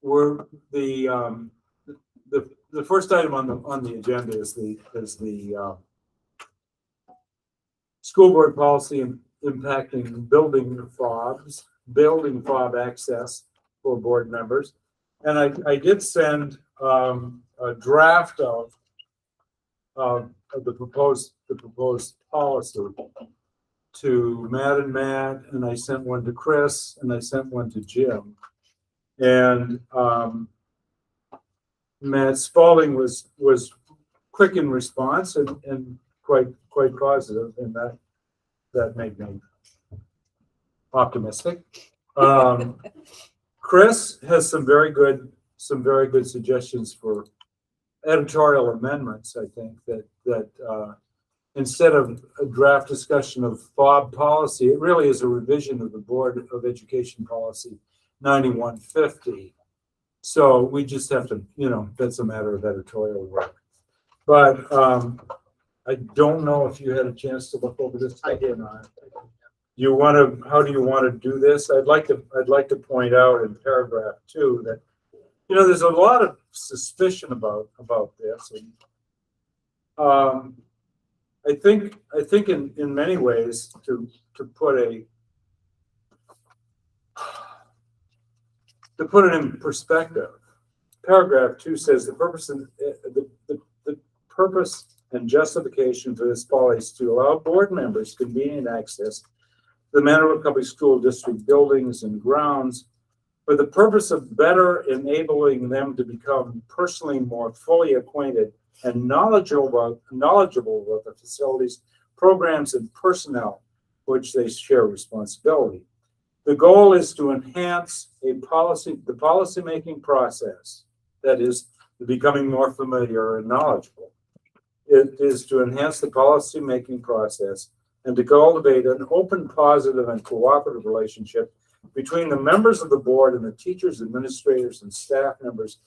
we're the first item on the agenda is the school board policy impacting building fob access for board members. And I did send a draft of the proposed policy to Matt, and I sent one to Chris, and I sent one to Jim. And Matt Spalding was quick in response and quite positive, and that made me optimistic. Chris has some very good suggestions for editorial amendments. I think that instead of a draft discussion of FOB policy, it really is a revision of the Board of Education Policy 9150. So we just have to, that's a matter of editorial work. But I don't know if you had a chance to look over this. I did not. How do you want to do this? I'd like to point out in paragraph 2 that there's a lot of suspicion about this, and I think in many ways to put it in perspective, paragraph 2 says the purpose and justification for this policy is to allow board members convenient access to the Manitowoc Public School District buildings and grounds for the purpose of better enabling them to become personally more fully acquainted and knowledgeable about the facilities, programs, and personnel for which they share responsibility. The goal is to enhance the policymaking process, that is, the becoming more familiar and knowledgeable. It is to enhance the policymaking process and to cultivate an open, positive, and cooperative relationship between the members of the board and the teachers, administrators, and staff members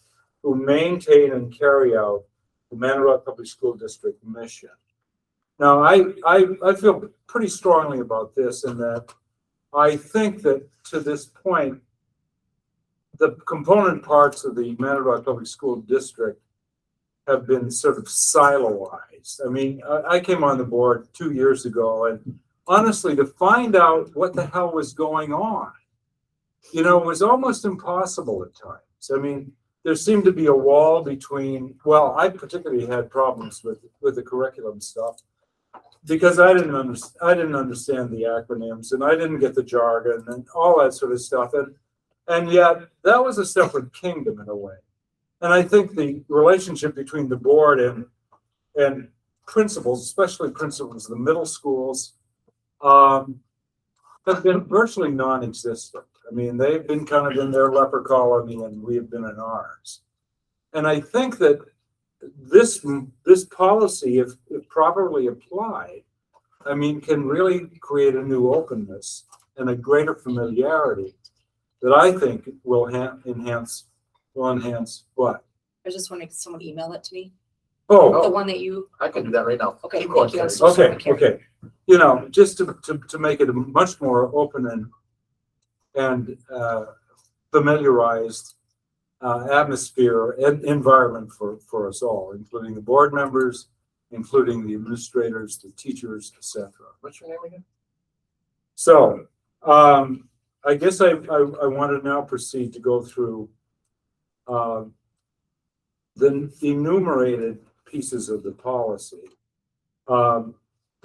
who maintain and carry out the Manitowoc Public School District mission. Now, I feel pretty strongly about this in that I think that to this point, the component parts of the Manitowoc Public School District have been sort of siloized. I mean, I came on the board 2 years ago, and honestly, to find out what the hell was going on, was almost impossible at times. I mean, there seemed to be a wall between, I particularly had problems with the curriculum stuff because I didn't understand the acronyms, and I didn't get the jargon and all that sort of stuff. And yet that was a separate kingdom in a way. And I think the relationship between the board and principals, especially principals of the middle schools, have been virtually non-existent. I mean, they've been kind of in their leper colony and we have been in ours. And I think that this policy, if properly applied, I mean, can really create a new openness and a greater familiarity that I think will enhance what? I was just wondering, could someone email it to me? Oh, The one that you, I can do that right now. okay, Keep thank going, you. Terry. okay. Just to make it a much more open and familiarized atmosphere and environment for us all, including the board members, including the administrators, the teachers, etc. What's your name again? So I guess I want to now proceed to go through the enumerated pieces of the policy. The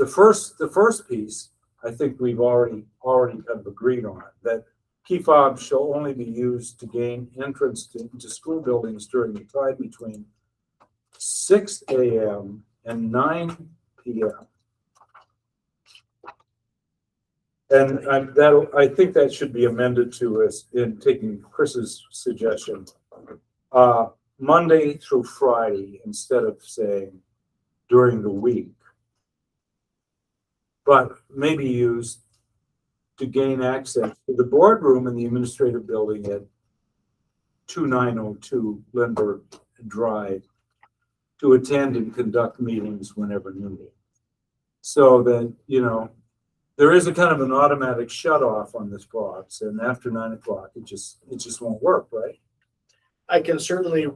first piece, I think we've already kind of agreed on, that key fobs shall only be used to gain entrance into school buildings during the time between 6 a.m. and 9 p.m. And I think that should be amended to, as in taking Chris's suggestion, Monday through Friday instead of saying during the week, but maybe used to gain access to the boardroom in the administrative building at 2902 Lindbergh Drive to attend and conduct meetings whenever needed. So that, there is a kind of an automatic shut off on this box, and after 9 o'clock, it just won't work, right? I can certainly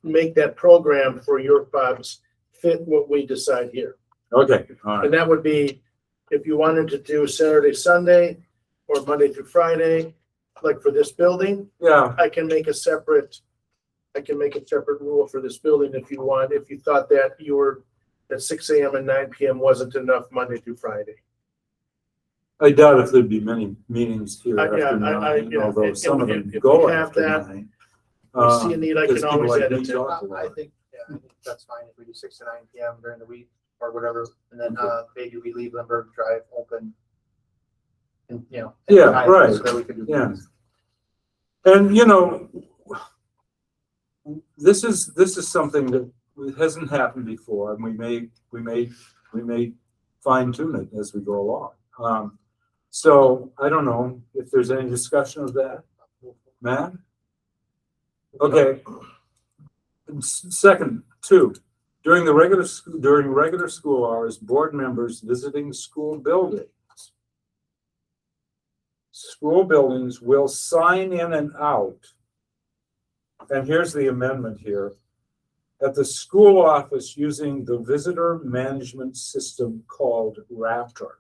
make that program for your pubs fit what we decide here. Okay, all right. And that would be, if you wanted to do Saturday, Sunday, or Monday through Friday, like for this building, Yeah, I can make a separate rule for this building if you want, if you thought that that 6 AM and 9 PM wasn't enough Monday through Friday. I doubt if there'd be many meetings here Yeah, after nine, yeah, although some of them if we go have after that, nine. I see a need, I because can people always like add me it to. talk a I lot. think that's fine if we do 6 to 9 PM during the week or whatever, and then maybe we leave Limburg Drive open. And, you know. at Yeah, night right. So that we can do. Yeah. And, you know, this is something that hasn't happened before, and we may fine tune it as we go along. So I don't know if there's any discussion of that, Matt? Okay. Second, two, during regular school hours, board members visiting school buildings will sign in and out. And here's the amendment here. At the school office using the visitor management system called Raptor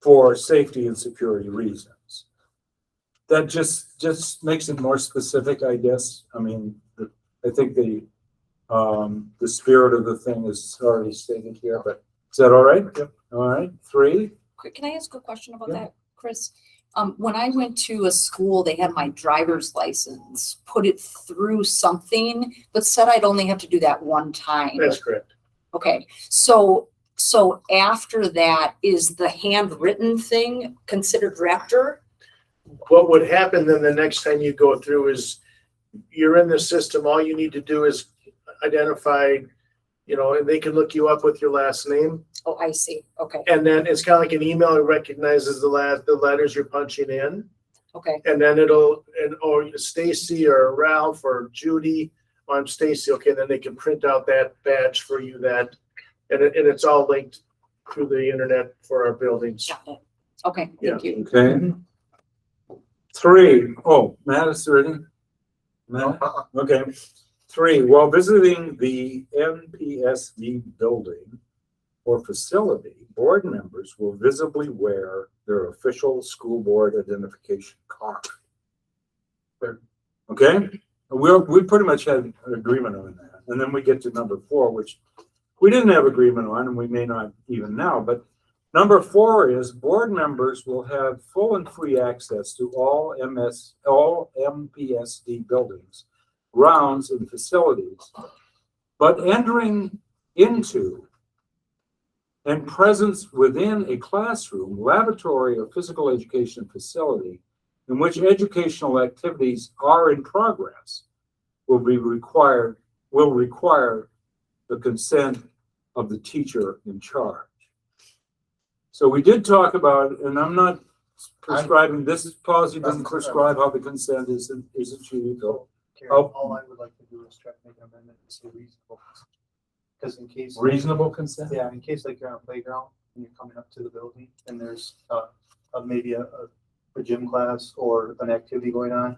for safety and security reasons. That just makes it more specific, I guess. I mean, I think the spirit of the thing is already stated here, but is that all right? Yep. All right, 3. Can I ask a question about Yeah. that, Chris? When I went to a school, they had my driver's license, put it through something, but said I'd only have to do that one time. That's correct. Okay, so after that, is the handwritten thing considered Raptor? What would happen then the next time you go through is you're in the system, all you need to do is identify, and they can look you up with your last name. Oh, I see. Okay, And then it's kind of like an email that recognizes the letters you're punching in. okay, And then or Stacy or Ralph or Judy, I'm Stacy. Okay, then they can print out that badge for you and it's all linked through the internet for our buildings. got it. Okay, thank you. Okay. 3, Matt is ready? Matt? Okay. 3, while visiting the NPSD building or facility, board members will visibly wear their official school board identification card. Okay? We pretty much had an agreement on that. And then we get to number 4, which we didn't have agreement on, and we may not even now, but number 4 is board members will have full and free access to all MPSD buildings, grounds, and facilities, but entering into and presence within a classroom, laboratory, or physical education facility in which educational activities are in progress will require the consent of the teacher in charge. So we did talk about, and I'm not prescribing, this policy doesn't prescribe how the consent is achieved. Karen, Oh. all I would like to do is try to make an amendment to say reasonable. Because in case. Reasonable consent? Yeah, in case like you're on a playground and you're coming up to the building and there's maybe a gym class or an activity going on,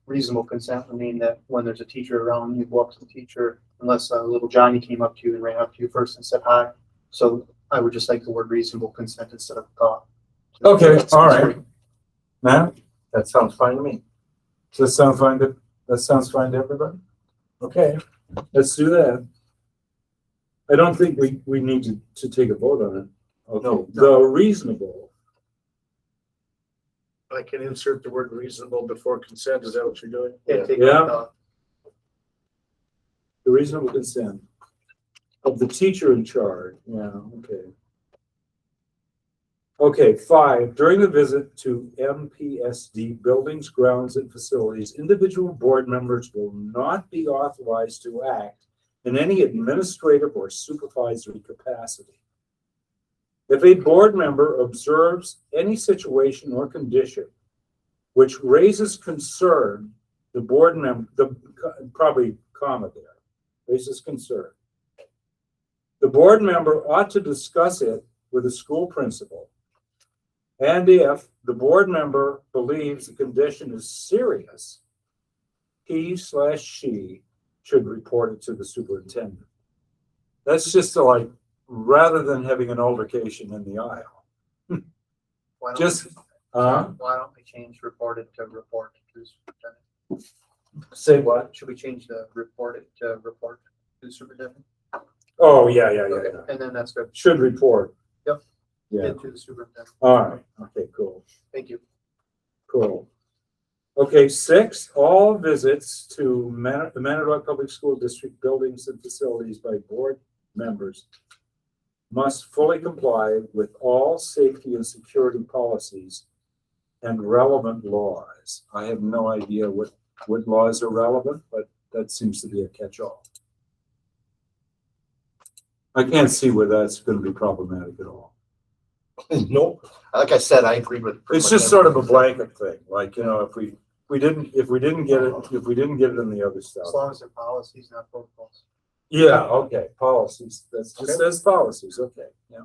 reasonable consent would mean that when there's a teacher around, you go up to the teacher, unless little Johnny came up to you and ran up to you first and said hi. So I would just like the word reasonable consent instead of thought. Okay, all right. Matt, that sounds fine to me. Does that sounds fine to everybody? Okay, let's do that. I don't think we need to take a vote on it. Okay, No. the reasonable. I can insert the word reasonable before consent. Is that what you're doing? Yeah, take Yeah. thought. The reasonable consent of the teacher in charge. Yeah, okay. Okay, 5, during the visit to MPSD buildings, grounds, and facilities, individual board members will not be authorized to act in any administrative or supervisory capacity. If a board member observes any situation or condition which raises concern, the board member, probably comma there, raises concern. The board member ought to discuss it with the school principal And if the board member believes the condition is serious, he/she should report it to the superintendent. That's just to like, rather than having an altercation in the aisle. Why don't Just, we- uh, Why don't we change reported to report to the superintendent? say what? Should we change the reported to report to the superintendent? Oh, yeah. And then that's good. Should report. Yep. Yeah, Get to the superintendent. all right, okay, cool. Thank you. Cool. Okay, 6, all visits to the Manitowoc Public School District buildings and facilities by board members must fully comply with all safety and security policies and relevant laws. I have no idea what laws are relevant, but that seems to be a catch-all. I can't see where that's gonna be problematic at all. No, like I said, I agree with. It's just sort of a blanket thing, like, you know, if we didn't get it in the other As stuff. long as they're policies, not protocols. Yeah, okay, policies, that's just says policies, okay, yeah,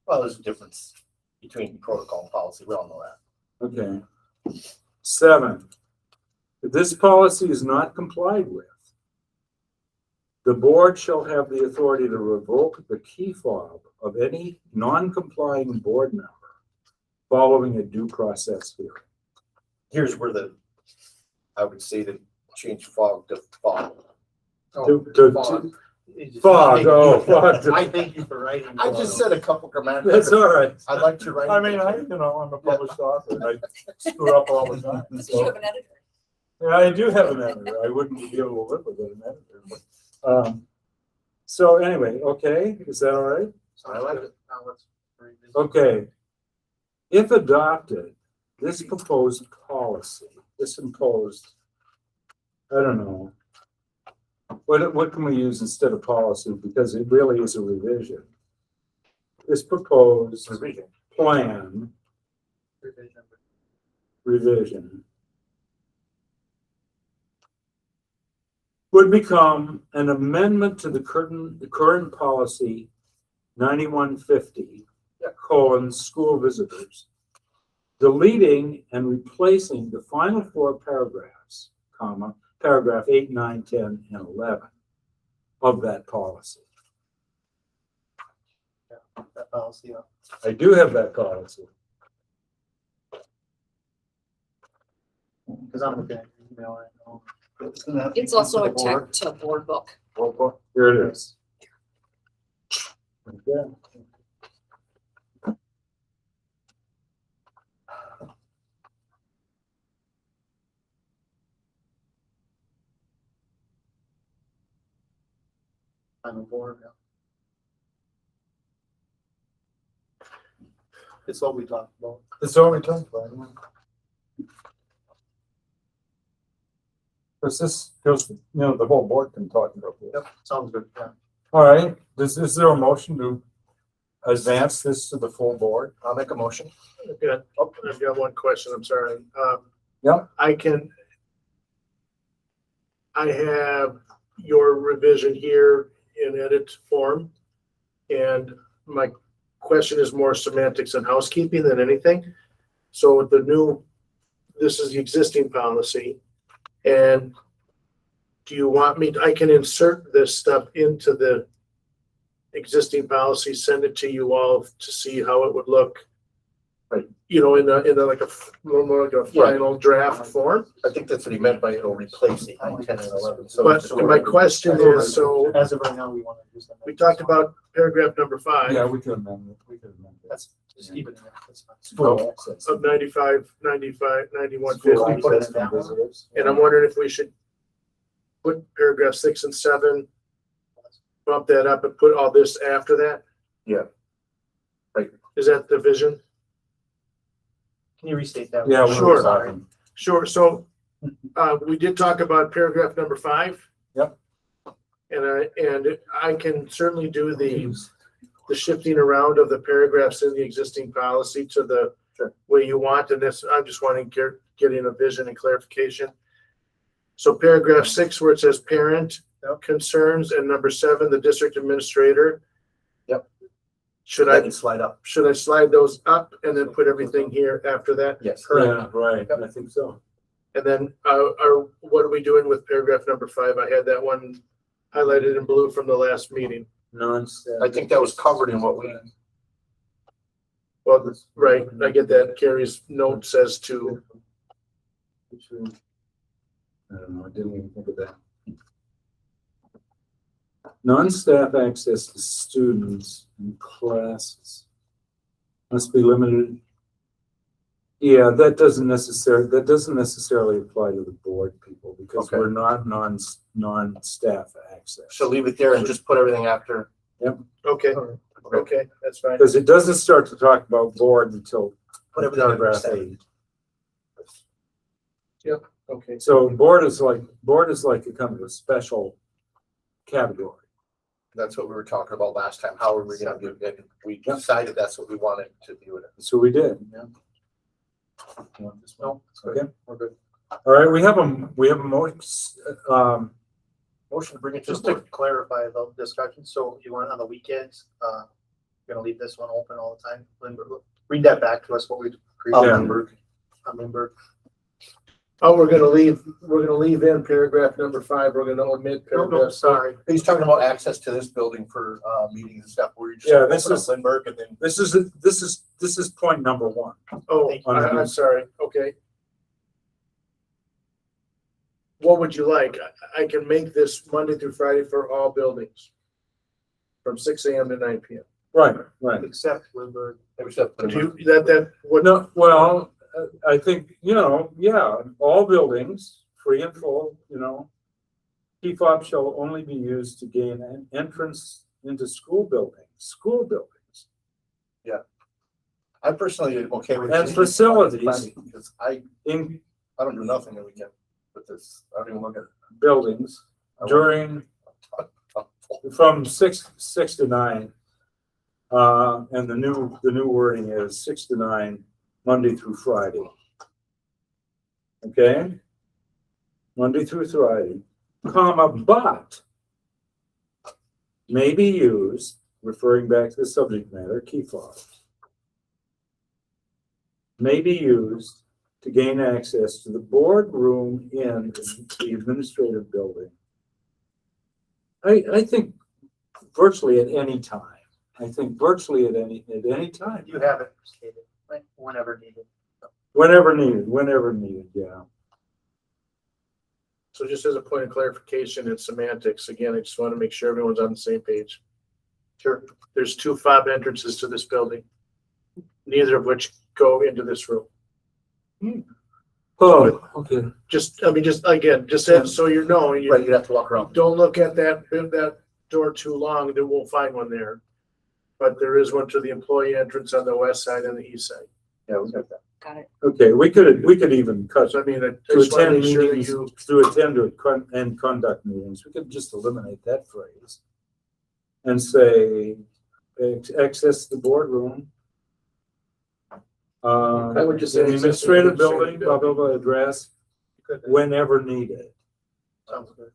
Well, there's a difference between protocol and policy. We all know that. okay. 7, if this policy is not complied with, the board shall have the authority to revoke the key fob of any non-complying board member following a due process hearing. Here's where I would say to change fog to fog. To fog, oh, fog. I thank you for writing. I just said a couple grammatical. That's all right. I'd like to write. I mean, I'm a published author, and I screw up all the time, You so. have an editor. Yeah, I do have an editor. I wouldn't be able to live without an editor. So anyway, okay, is that all right? I like it. Now let's revisit. Okay. If adopted, this proposed policy, this imposed, I don't know. What can we use instead of policy? Because it really is a revision. This proposed plan revision would become an amendment to the current policy 9150, school visitors, deleting and replacing the final 4 paragraphs, paragraph 8, 9, 10, and 11 of that policy. That policy. I do have that policy. Because I'm looking at your email right now. It's also attached to board book. Here it is. Okay. I'm on board now. It's what we talked about. That's all we talked about. Because this goes, the whole board can talk about this. Yep, sounds good. Yeah. All right, is there a motion to advance this to the full board? I'll make a motion. I've got one question, I'm sorry. Yeah. I have your revision here in edit form. And my question is more semantics and housekeeping than anything. So this is the existing policy. And do you want me, I can insert this stuff into the existing policy, send it to you all to see how it would look. Right. In like more like a final draft form. I think that's what he meant by it'll replace the 9, 10, and 11. But my question is, so As of right now, we want to use that. we talked about paragraph number 5 Yeah, we could amend it. That's just keep it in there. That's fine. Full access. of 95, 91, Full 50. put it access in that to one. visitors. And I'm wondering if we should put paragraph 6 and 7, bump that up and put all this after that? Yeah. Right. Is that the vision? Can you restate that? Yeah, Sure. sorry. Sure, so, we did talk about paragraph number 5. Yep. And I can certainly do the shifting around of the paragraphs in the existing policy to the way you want, and this, I'm just wanting to get in a vision and clarification. So paragraph 6, where it says parent concerns, and number 7, the district administrator. Yep. Should That I, can slide up. should I slide those up and then put everything here after that? Yes. Yeah, right, I think so. And then, what are we doing with paragraph number 5? I had that one highlighted in blue from the last meeting. Non-staff. I think that was covered in what we, Well, right, I get that. Carrie's note says to, I don't know, I didn't even think of that. Non-staff access to students and classes must be limited. Yeah, that doesn't necessarily apply to the board people because Okay. we're not non-staff access. so leave it there and just put everything after. okay, okay, that's fine. Because it doesn't start to talk about board until Put everything under paragraph seven. 8. Okay, So board is like a kind of a special category. That's what we were talking about last time. How are we gonna do it? And we decided that's what we wanted to do it. So we did. Yeah. No, it's good. Okay. We're good. All right, we have a Motion to bring it to Just the to board. clarify the discussion, so you want on the weekends, you're gonna leave this one open all the time? Lindbergh, read that back to us, what we agreed Yeah. on Lindbergh. oh, we're gonna leave in paragraph number 5. We're gonna omit No, paragraph. sorry. He's talking about access to this building for meetings and stuff where you just. Yeah, this open up is- Lindbergh and then. this is point number 1. Oh, I'm sorry, okay. What would you like? I can make this Monday through Friday for all buildings. From 6 AM to 9 PM. Right, right. Except Lindbergh. Except Do you, that, what, No, well, I think, yeah, all buildings, free and full, key fob shall only be used to gain an entrance into school buildings. I personally am okay with. And facilities. Because I In don't do nothing that we can with this. I don't even look at it. buildings during, from 6 to 9. And the new wording is 6 to 9, Monday through Friday. Okay? Monday through Friday, comma, but may be used, referring back to the subject matter, key fobs, may be used to gain access to the boardroom in the administrative building. I think virtually at any time. I think virtually at any time. You have it stated, like, whenever needed. Whenever needed, yeah. so just as a point of clarification and semantics, again, I just want to make sure everyone's on the same page. Sure. There's 2 fob entrances to this building, neither of which go into this room. Oh, okay. Just so you know, Right, you you'd have to walk around. don't look at that door too long, then we'll find one there. But there is one to the employee entrance on the west side and the east side. Yeah, we got that. Got it. Okay, we could even cut So I mean, I to just want to attend make sure that meetings, you, to attend and conduct meetings. We could just eliminate that phrase and say, access the boardroom. I would just say the access to the administrative administrative building, blah, blah, blah, address, whenever needed. Sounds good.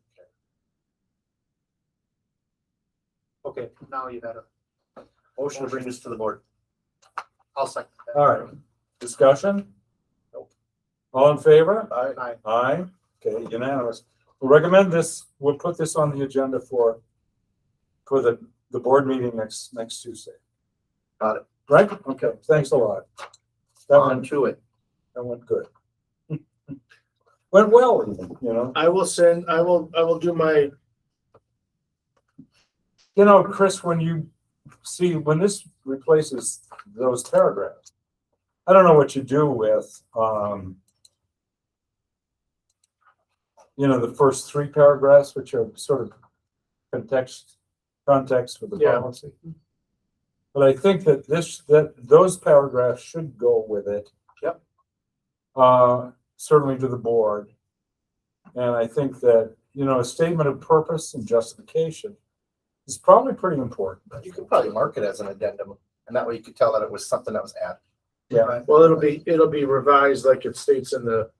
Okay, now you had a, Motion to bring this to the board. I'll second that. All right, discussion? All in favor? Aye. Aye, okay, unanimous. We'll recommend this, we'll put this on the agenda for the board meeting next Tuesday. Got it. Right? Okay, thanks a lot. That On went, to it. that went good. Went well, even. I will do my, Chris, when this replaces those paragraphs, I don't know what you do with, the first 3 paragraphs, which are sort of context for the Yeah. policy. But I think that those paragraphs should go with it. Yep. Certainly to the board. And I think that, a statement of purpose and justification is probably pretty important. You could probably mark it as an addendum, and that way you could tell that it was something that was added. Yeah. well, it'll be revised like it states in the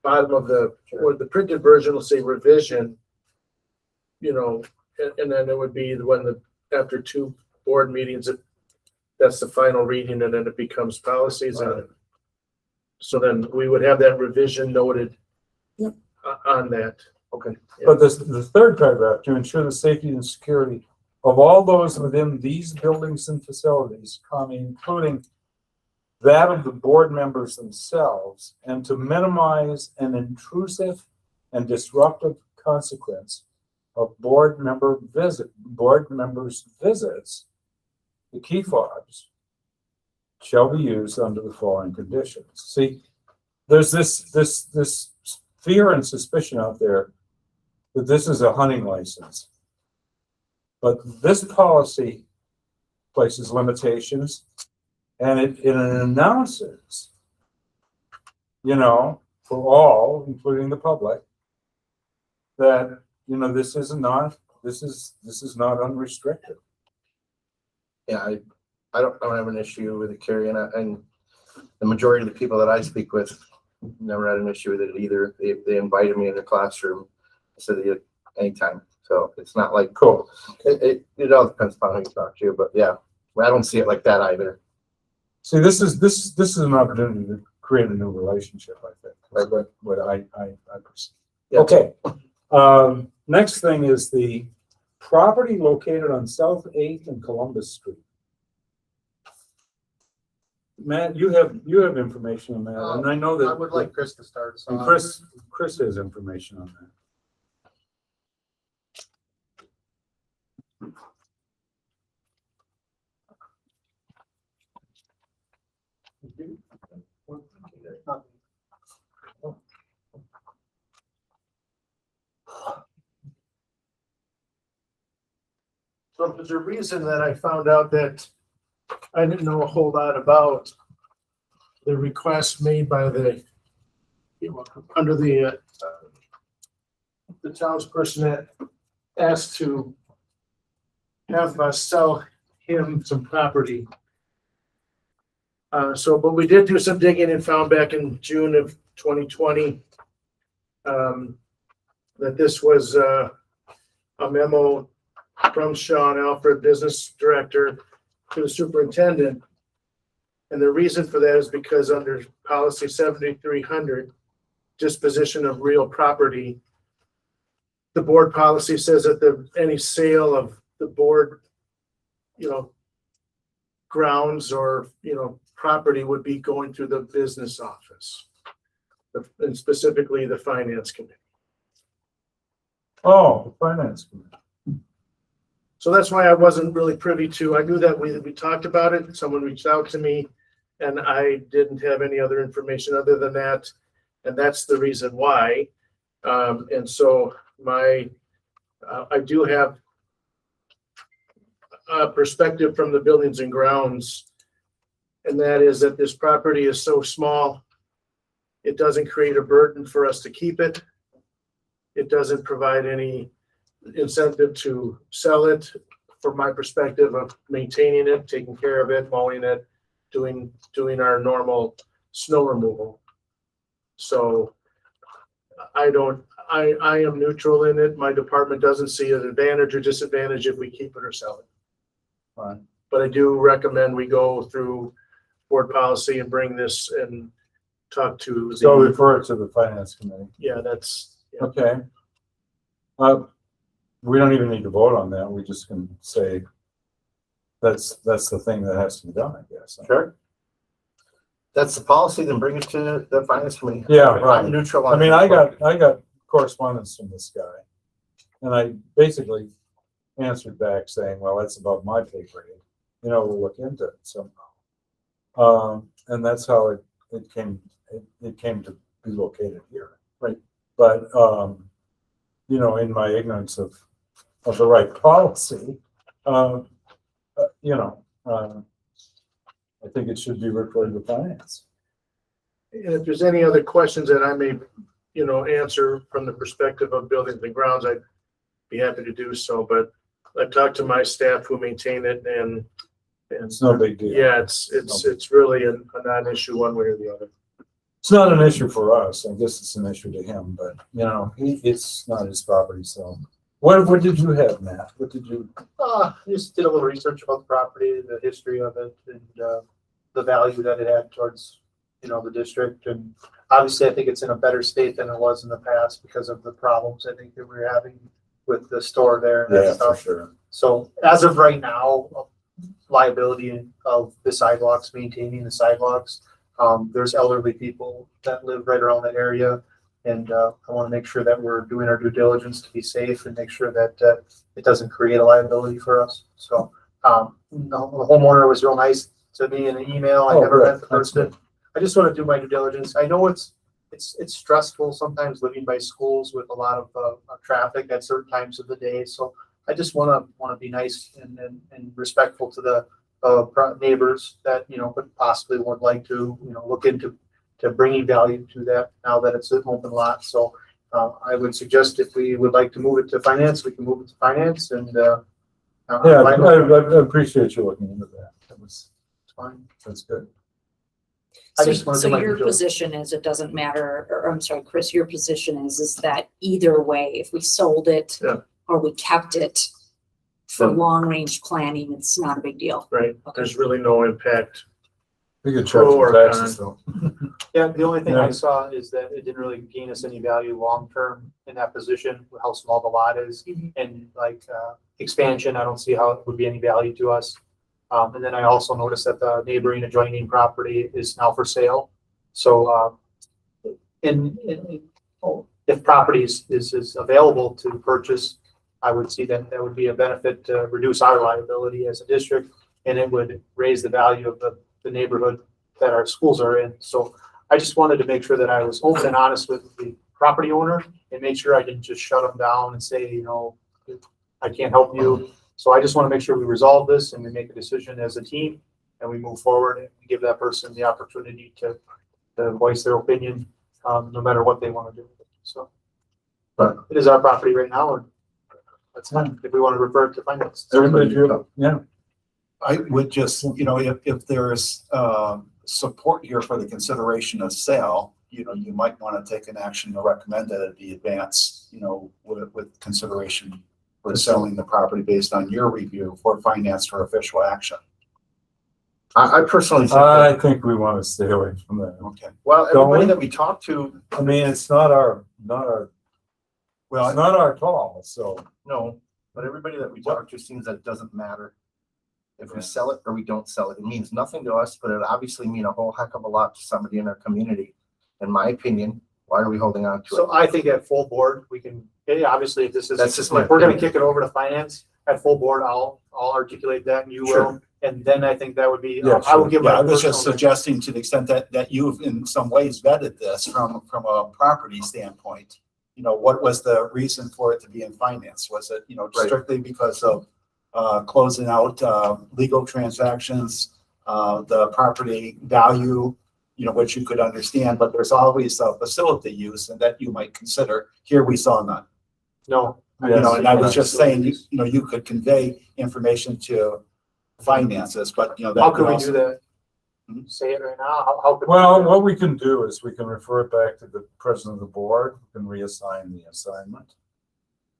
bottom of or the printed version will say revision. And then it would be after 2 board meetings, that's the final reading, and then it becomes policies. And so then we would have that revision noted on that. Okay. But the third paragraph, to ensure the safety and security of all those within these buildings and facilities, including that of the board members themselves, and to minimize an intrusive and disruptive consequence of board members' visits, the key fobs shall be used under the following conditions. See, there's this fear and suspicion out there that this is a hunting license. But this policy places limitations, and it announces, for all, including the public, that, this is not unrestricted. Yeah, I don't have an issue with it, Carrie, and the majority of the people that I speak with never had an issue with it either. They invited me in their classroom, said anytime. So it's not like, Cool. It all depends upon who you talk to, but yeah, I don't see it like that either. See, this is an opportunity to create a new relationship, I think. Right. What I perceive. Yeah. Okay. Next thing is the property located on South 8th and Columbus Street. Matt, you have information on that, and I know that. I would like Chris to start. So And Chris has information on that. So there's a reason that I found out that I didn't know a whole lot about the request made by under the townsperson that asked to have us sell him some property. But we did do some digging and found back in June of 2020 that this was a memo from Sean Alfred, business director, to the superintendent. And the reason for that is because under policy 7300, disposition of real property, the board policy says that any sale of the board, grounds or, property would be going through the business office, and specifically the finance committee. Oh, the finance committee. So that's why I wasn't really privy to, I knew that we talked about it, someone reached out to me, and I didn't have any other information other than that, and that's the reason why. And so I do have a perspective from the buildings and grounds, and that is that this property is so small, it doesn't create a burden for us to keep it. It doesn't provide any incentive to sell it, from my perspective of maintaining it, taking care of it, mowing it, doing our normal snow removal. So I am neutral in it. My department doesn't see an advantage or disadvantage if we keep it or sell it. Fine. But I do recommend we go through board policy and bring this and talk to. So refer it to the finance committee. Yeah, that's. Yeah. Okay. We don't even need to vote on that. We just can say that's the thing that has to be done, I guess. Sure. That's the policy, then bring it to the finance committee. Yeah, right. I'm neutral on I mean, it. I got correspondence from this guy, and I basically answered back saying, well, that's above my pay grade. We'll look into it somehow. And that's how it came to be located here. Right. But, in my ignorance of the right policy, I think it should be referred to finance. And if there's any other questions that I may, answer from the perspective of buildings and grounds, I'd be happy to do so. But I've talked to my staff who maintain it, and It's no big deal. yeah, it's really a non-issue one way or the other. It's not an issue for us. I guess it's an issue to him, but it's not his property, so What did you have, Matt? What did you? Just did a little research about the property, the history of it, and the value that it had towards, the district. And obviously, I think it's in a better state than it was in the past because of the problems I think that we were having with the store there and that stuff. sure. So as of right now, liability of the sidewalks, maintaining the sidewalks. There's elderly people that live right around that area. And I want to make sure that we're doing our due diligence to be safe and make sure that it doesn't create a liability for us. So the homeowner was real nice to me in an email. I Oh, never good. met the person. I just want to do my due diligence. I know it's stressful sometimes living by schools with a lot of traffic at certain times of the day. So I just want to be nice and respectful to the neighbors that could possibly would like to look into bringing value to that now that it's an open lot. So I would suggest if we would like to move it to finance, we can move it to finance and Yeah, I appreciate you looking into that. it's fine. That's good. I just wanna do So my your due diligence. position is it doesn't matter, or I'm sorry, Chris, your position is that either way, if we sold it Yeah. or we kept it for Yeah. long range planning, it's not a big deal. Right, there's really no impact. We could charge Pro you or taxes though. Yeah, the only thing Yeah. I saw is that it didn't really gain us any value long-term in that position, with how small the lot is. Mhm. And like expansion, I don't see how it would be any value to us. And then I also noticed that the neighboring adjoining property is now for sale. So if properties is available to purchase, I would see that would be a benefit to reduce our liability as a district. And it would raise the value of the neighborhood that our schools are in. So I just wanted to make sure that I was open and honest with the property owner and make sure I didn't just shut them down and say, I can't help you. So I just want to make sure we resolve this and we make a decision as a team and we move forward and give that person the opportunity to voice their opinion, no matter what they want to do. So but it is our property right now, and that's fine. If we want to refer it to finance. Everybody, yeah. I would just, if there's support here for the consideration of sale, you might want to take an action to recommend that it be advanced, with consideration for selling the property based on your review for finance for official action. I personally think I that, think we want to stay away from that. Okay. well, Don't everybody we? that we talk to, I mean, it's not our Well, call, so. no, but everybody that we talk to seems that it doesn't matter if we sell it or we don't sell it. It means nothing to us, but it obviously mean a whole heck of a lot to somebody in our community. In my opinion, why are we holding on to it? So I think at full board, we can, obviously, if this is, That's just my if we're gonna opinion. kick it over to finance, at full board, I'll articulate that and you will. Sure. And then I think that would be, Yeah, I would give my yeah, I was just personal- suggesting to the extent that you've in some ways vetted this from a property standpoint. What was the reason for it to be in finance? Was it, Right. strictly because of closing out legal transactions, the property value, which you could understand, but there's always a facility use and that you might consider. Here we saw none. No. Yes. And I was just saying, you could convey information to finances, but that How could can we also. do that? Mhm. Say it right now? How could we Well, do that? what we can do is we can refer it back to the president of the board, who can reassign the assignment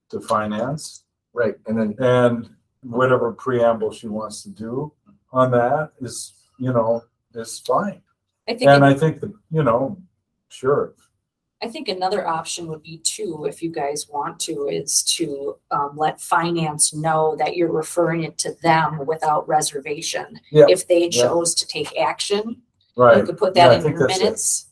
to finance, Right, and then, and whatever preamble she wants to do on that is fine. I think, And I think that, sure, I think another option would be too, if you guys want to, is to let finance know that you're referring it to them without reservation. Yeah. If they Yeah. chose to take action, you right. could put Yeah, I that in think your that's it. minutes.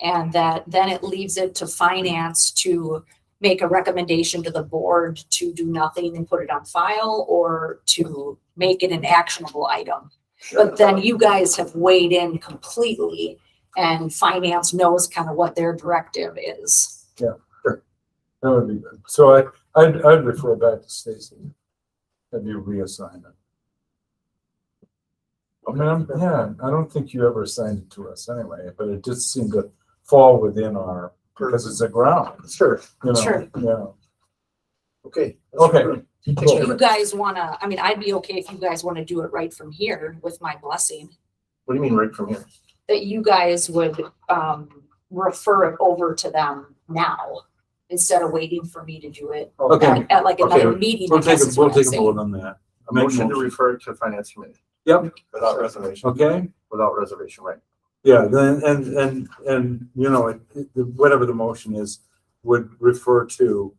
And then it leaves it to finance to make a recommendation to the board to do nothing and put it on file, or to make it an actionable item. But then you guys have weighed in completely and finance knows kind of what their directive is. That would be good. So I'd refer back to Stacy. Have you reassign it. I mean, I don't think you ever assigned it to us anyway, but it just seemed to fall within our, because it's a ground, sure, Sure. Yeah. okay. Okay. If Cool. you guys wanna, I mean, I'd be okay if you guys wanna do it right from here with my blessing, What do you mean right from here? that you guys would refer it over to them now. instead of waiting for me to do it Okay, at like another Okay, meeting. I we'll take guess a, is we'll what I'm take a saying. vote on that. A motion to refer to finance committee Yep, Without reservation. okay, without reservation, right? yeah, then, and, you know, whatever the motion is, would refer to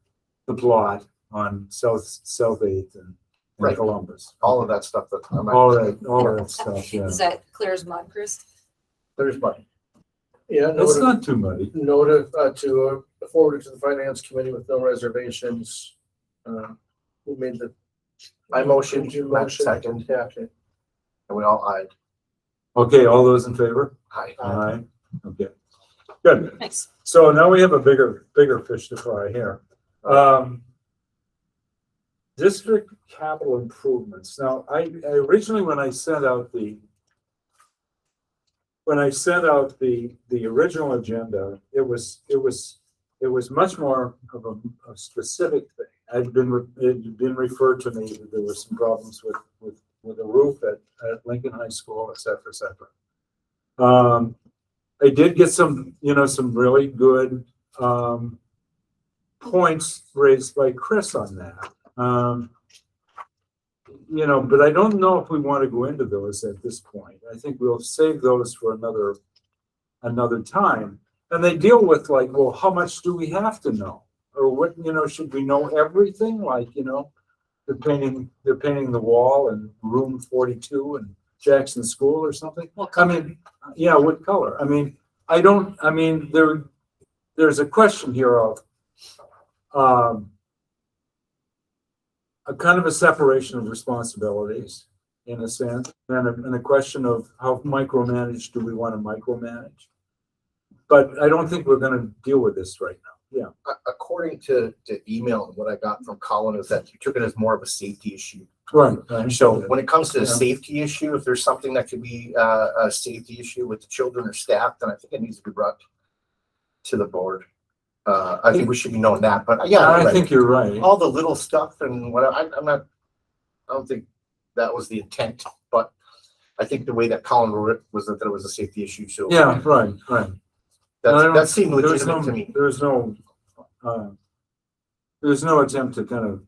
the plot on South Eighth and Right. Columbus. All of that stuff that I'm not. All of that stuff, yeah. Is that clear as mud, Chris? There's money. Yeah, It's not too muddy. note to forward it to the finance committee with no reservations. Who made the? I motioned, Did you Matt motion? second, Yeah, okay. and we all ayed. Okay, all those in favor? Aye. Aye. Okay, good. Nice. So now we have a bigger fish to fry here. District capital improvements. Now, I originally, when I sent out the original agenda, it was much more of a specific thing. It had been referred to me that there were some problems with the roof at Lincoln High School, et cetera, et cetera. I did get some really good, points raised by Chris on that. But I don't know if we want to go into those at this point. I think we'll save those for another time. And they deal with like, well, how much do we have to know? Or what, should we know everything? Like, they're painting the wall in room 42 in Jackson School or something. I mean, yeah, what color? I mean, there's a question here of, a kind of a separation of responsibilities in a sense, and a question of how micromanaged do we want to micromanage? But I don't think we're going to deal with this right now. Yeah. According to email and what I got from Colin is that you took it as more of a safety issue. Right. So when it comes to the Yeah. safety issue, if there's something that could be a safety issue with the children or staff, then I think it needs to be brought to the board. I think we should be knowing that, but yeah, I right. think you're right. All the little stuff and what I don't think that was the intent, but I think the way that Colin wrote it was that there was a safety issue. So Yeah, right. that seemed There's legitimate to me. There's no attempt to kind of,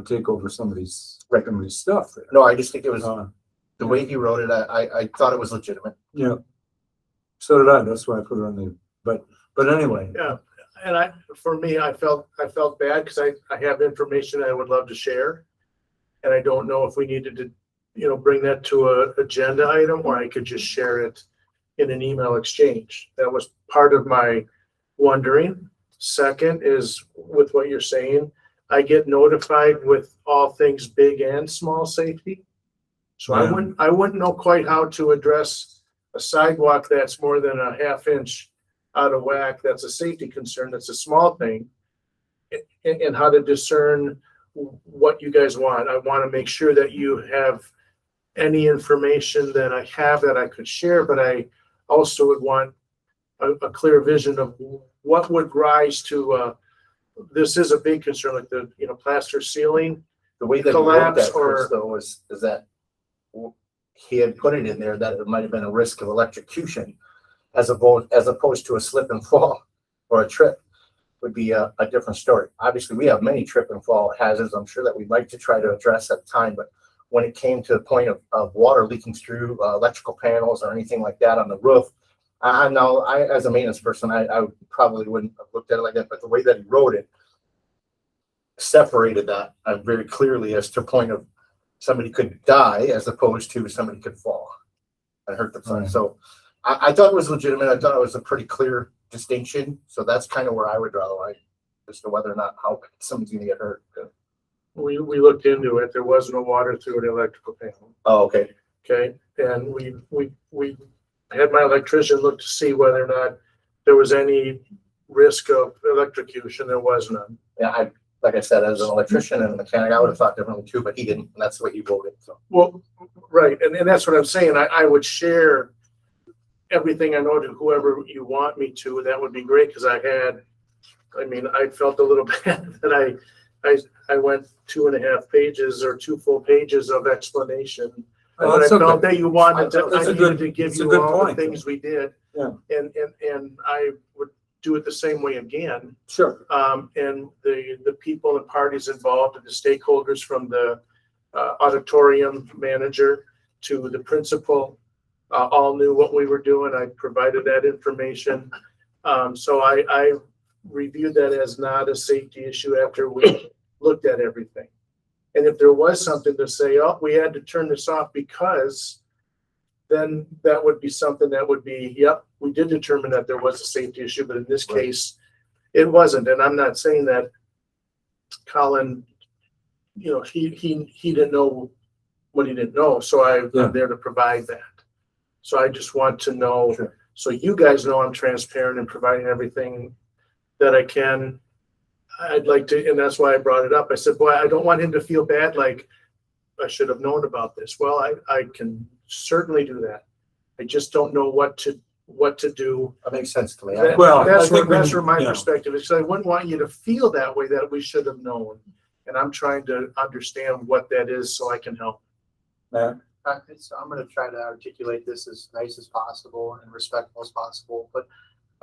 take over somebody's stuff there. No, I just think it was Uh, the way he wrote it. I thought it was legitimate. Yeah. So did I. That's why I put it on the, but anyway. Yeah, and for me, I felt bad because I have information I would love to share. And I don't know if we needed to, bring that to a agenda item, or I could just share it in an email exchange. That was part of my wondering. Second is with what you're saying, I get notified with all things big and small safety. So Yeah. I wouldn't know quite how to address a sidewalk that's more than a half inch out of whack. That's a safety concern. That's a small thing. And how to discern what you guys want. I want to make sure that you have any information that I have that I could share, but I also would want a clear vision of what would rise to, this is a big concern, like the, plaster ceiling. The way that he wrote Collapse that, Chris, or- though, is that he had put it in there that it might have been a risk of electrocution as opposed to a slip and fall or a trip would be a different story. Obviously, we have many trip and fall hazards. I'm sure that we'd like to try to address at the time, but when it came to the point of water leaking through electrical panels or anything like that on the roof, I know as a maintenance person, I probably wouldn't have looked at it like that, but the way that he wrote it separated that very clearly as to a point of somebody could die as opposed to somebody could fall and hurt themselves. Right. So I thought it was legitimate. I thought it was a pretty clear distinction. So that's kind of where I would draw the line as to whether or not how somebody's going to get hurt. We looked into it. There was no water through an electrical panel. Oh, okay. Okay, and we had my electrician look to see whether or not there was any risk of electrocution. There was none. Yeah, like I said, as an electrician and a mechanic, I would have thought differently too, but he didn't. And that's the way he wrote it. So Well, right, and that's what I'm saying. I would share everything I know to whoever you want me to. That would be great, because I felt a little bad that I went 2.5 pages or 2 full pages of explanation. Oh, But I that's felt okay. that you wanted to, That's I a good- needed to give that's a you good all the point. things we did. Yeah. And I would do it the same way again. Sure. And the people and parties involved and the stakeholders from the auditorium manager to the principal all knew what we were doing. I provided that information. So I reviewed that as not a safety issue after we looked at everything. And if there was something to say, oh, we had to turn this off because, then that would be something that would be, yep, we did determine that there was a safety issue, but in this case, it wasn't. And I'm not saying that Colin, you know, he didn't know what he didn't know. So I'm there to provide that. So I just want to know, Sure. so you guys know I'm transparent and providing everything that I can. I'd like to, and that's why I brought it up. I said, boy, I don't want him to feel bad, like I should have known about this. Well, I can certainly do that. I just don't know what to do. That makes sense to me. Well, That's I think that's where my yeah. perspective is. I wouldn't want you to feel that way, that we should have known. And I'm trying to understand what that is so I can help. Matt? So I'm gonna try to articulate this as nice as possible and respectful as possible, but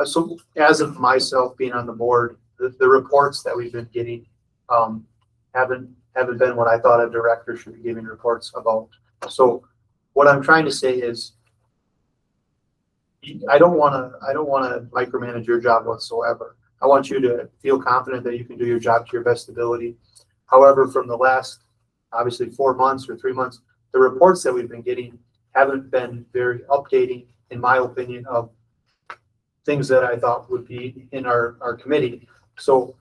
so as of myself being on the board, the reports that we've been getting haven't been what I thought a director should be giving reports about. So what I'm trying to say is I don't wanna micromanage your job whatsoever. I want you to feel confident that you can do your job to your best ability. However, from the last obviously 4 months or 3 months, the reports that we've been getting haven't been very updating, in my opinion, of things that I thought would be in our committee. So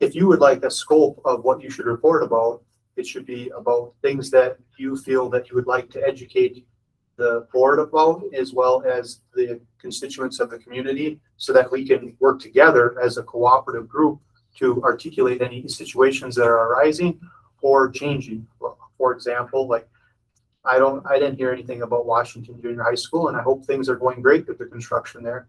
if you would like a scope of what you should report about, it should be about things that you feel that you would like to educate the board about, as well as the constituents of the community, so that we can work together as a cooperative group to articulate any situations that are arising or changing. For example, like I didn't hear anything about Washington Junior High School, and I hope things are going great with the construction there.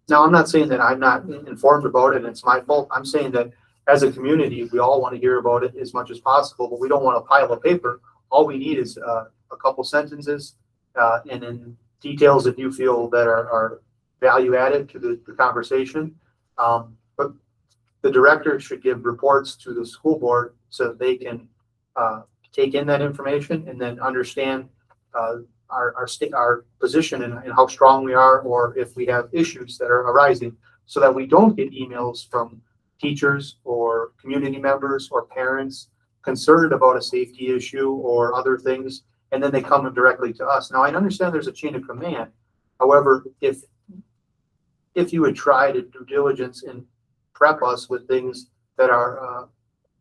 Now, I'm not saying that I'm not informed about it and it's my fault. I'm saying that as a community, we all want to hear about it as much as possible, but we don't want a pile of paper. All we need is a couple sentences and then details that you feel that are value added to the conversation. But the director should give reports to the school board so that they can take in that information and then understand our position and how strong we are, or if we have issues that are arising, so that we don't get emails from teachers or community members or parents concerned about a safety issue or other things, and then they come directly to us. Now, I understand there's a chain of command. However, if you would try to do diligence and prep us with things that are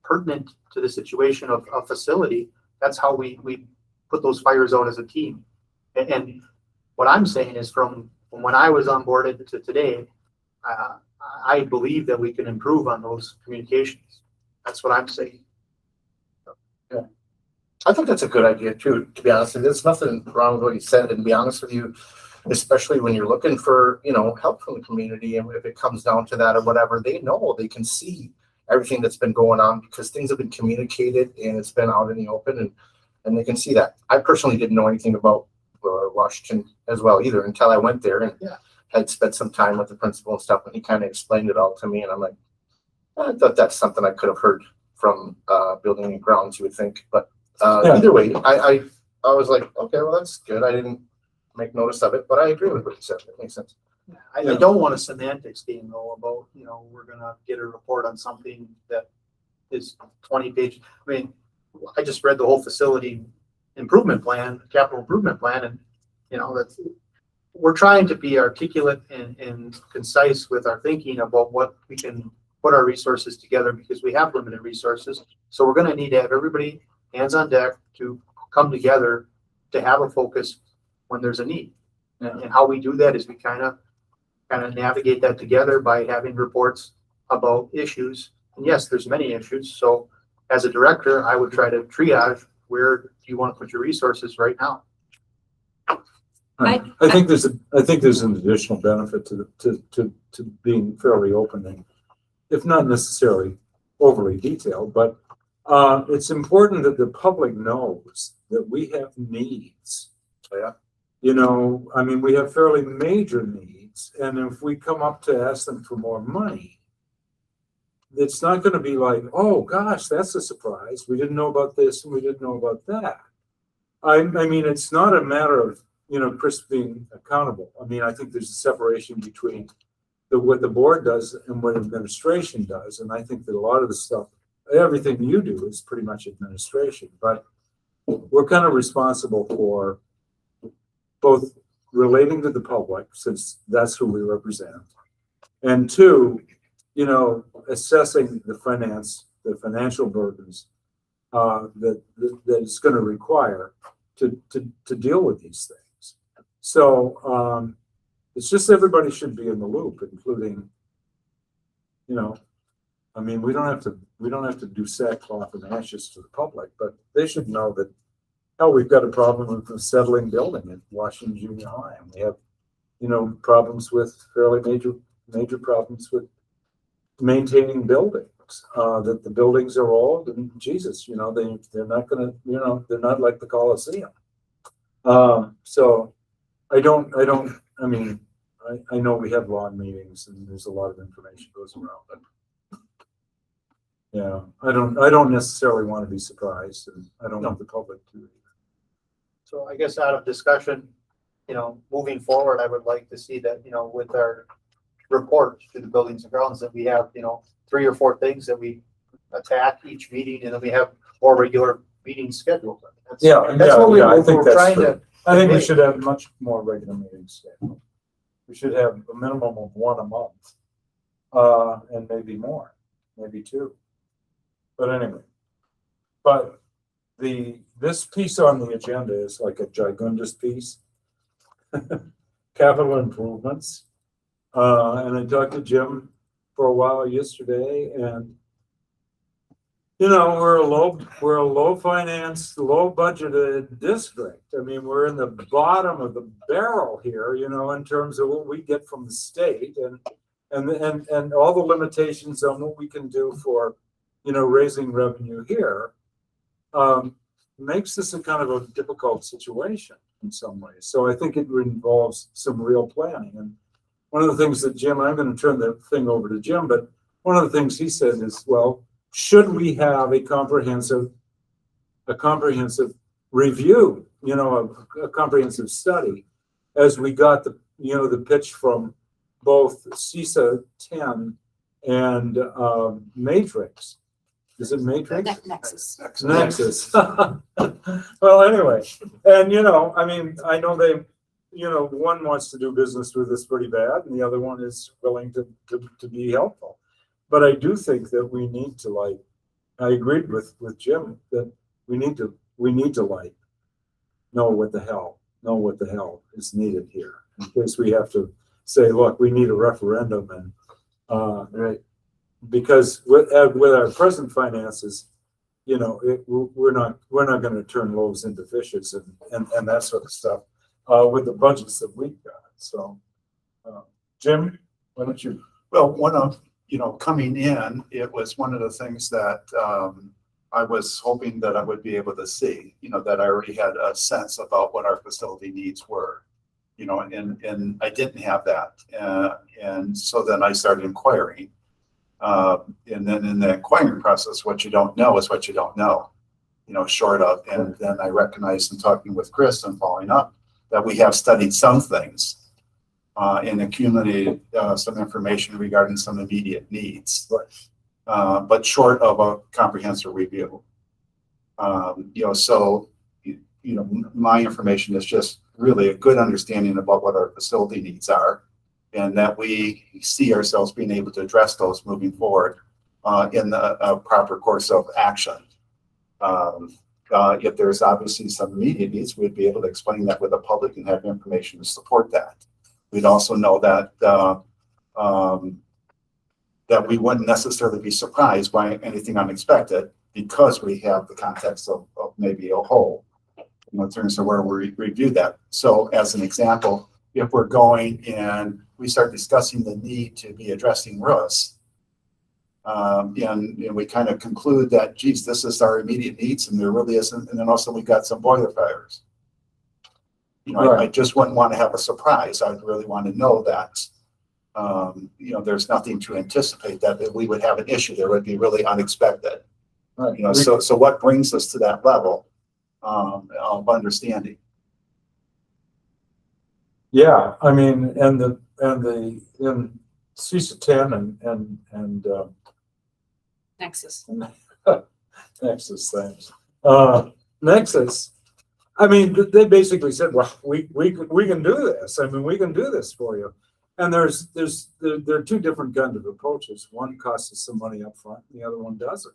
pertinent to the situation of a facility, that's how we put those fires out as a team. And what I'm saying is from when I was onboarded to today, I believe that we can improve on those communications. That's what I'm saying. I think that's a good idea too, to be honest. And there's nothing wrong with what you said, and to be honest with you, especially when you're looking for, help from the community, and if it comes down to that or whatever, they know, they can see everything that's been going on because things have been communicated and it's been out in the open, and they can see that. I personally didn't know anything about Washington as well either until I went there and had spent some time with the principal and stuff, and he kind of explained it all to me, and I'm like, I thought that's something I could have heard from building and grounds, you would think. But either way, I was like, okay, well, that's good. I didn't make notice of it, but I agree with what you said. It makes sense. I don't want a semantics game though about, we're gonna get a report on something that is 20 pages. I mean, I just read the whole facility improvement plan, capital improvement plan, and that's, we're trying to be articulate and concise with our thinking about what we can put our resources together, because we have limited resources. So we're gonna need to have everybody hands on deck to come together to have a focus when there's a need. And how we do that is we kind of navigate that together by having reports about issues. And yes, there's many issues. So as a director, I would try to triage, where do you want to put your resources right now? I think there's an additional benefit to being fairly open, and if not necessarily overly detailed, but it's important that the public knows that we have needs. Yeah. We have fairly major needs buildings. And if we come up to ask them for more money, it's not gonna be like, oh gosh, that's a surprise. We didn't know about this and we didn't know about that. I mean, it's not a matter of, Chris being accountable. I mean, I think there's a separation between what the board does and what administration does. And I think that a lot of the stuff, everything you do is pretty much administration, but we're kind of responsible for both relating to the public, since that's who we represent, and two, assessing the financial burdens that it's going to require to deal with these things. So it's just everybody should be in the loop, including, I mean, we don't have to do sackcloth and ashes to the public, but they should know that, hell, we've got a problem with the settling building at Washington Junior High, and we have, problems with fairly major problems with maintaining buildings. That the buildings are old, and Jesus, they're not gonna, they're not like the Coliseum. So I mean, I know we have long meetings and there's a lot of information goes around, but yeah, I don't necessarily want to be surprised, and I don't want the public to either. So I guess out of discussion, moving forward, I would like to see that, with our report to the buildings and grounds, that we have, 3 or 4 things that we attack each meeting, and then we have more regular meetings scheduled. That's what I think we're that's trying true. to. I think we should have much more regular meetings. We should have a minimum of 1 a month, and maybe more, maybe 2. But anyway, this piece on the agenda is like a gigundous piece. Capital improvements. And I talked to Jim for a while yesterday, and we're a low finance, low budgeted district. I mean, we're in the bottom of the barrel here, in terms of what we get from the state, and all the limitations on what we can do for, raising revenue here, makes this a kind of a difficult situation in some ways. So I think it involves some real planning. And one of the things that Jim, I'm going to turn the thing over to Jim, but one of the things he said is, well, should we have a comprehensive review, a comprehensive study, as we got the pitch from both CISA 10 and Matrix. Is it Matrix? Nexus. Nexus. Well, anyway, and I mean, I know they, one wants to do business with us pretty bad, and the other one is willing to be helpful. But I do think that we need to I agreed with Jim that we need to know what the hell is needed here, in case we have to say, look, we need a referendum, and Right. because with our present finances, we're not going to turn loaves into fishes and that sort of stuff with the budgets that we've got. So, Jim, why don't you? Well, coming in, it was one of the things that I was hoping that I would be able to see, that I already had a sense about what our facility needs were, and I didn't have that. And so then I started inquiring. And then in the inquiring process, what you don't know is what you don't know, short of. And then I recognized in talking with Chris and following up that we have studied some things and accumulated some information regarding some immediate needs, but short of a comprehensive review. So my information is just really a good understanding about what our facility needs are, and that we see ourselves being able to address those moving forward in the proper course of action. If there's obviously some immediate needs, we'd be able to explain that with the public and have information to support that. We'd also know that that we wouldn't necessarily be surprised by anything unexpected, because we have the context of maybe a whole, in terms of where we review that. So as an example, if we're going and we start discussing the need to be addressing roofs, and we kind of conclude that, geez, this is our immediate needs, and there really isn't, and then also we got some boiler fires. You know, I Right. just wouldn't want to have a surprise. I'd really want to know that, you know, there's nothing to anticipate that we would have an issue. There would be really unexpected. Right. You know, so what brings us to that level, of understanding? Yeah, I mean, in CISA 10 and Nexus. Nexus things. Nexus, I mean, they basically said, well, we can do this. I mean, we can do this for you. And there are two different kind of approaches. One costs us some money up front, and the other one doesn't.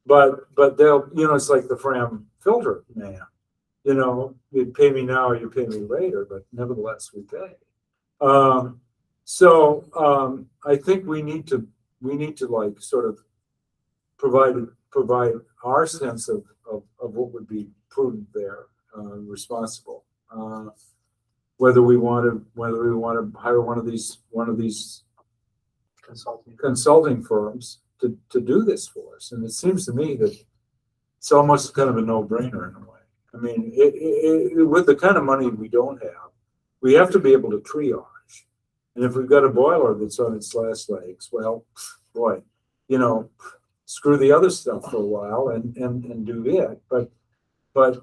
But they'll, you know, it's like the Fram filter man. You know, you pay me now or you pay me later, but nevertheless we pay. I think we need to like sort of provide our sense of what would be prudent there, responsible. Whether we want to hire one of these consulting firms to do this for us. And it seems to me that it's almost kind of a no-brainer in a way. I mean, with the kind of money we don't have, we have to be able to triage. And if we've got a boiler that's on its last legs, well, boy, you know, screw the other stuff for a while and do it. But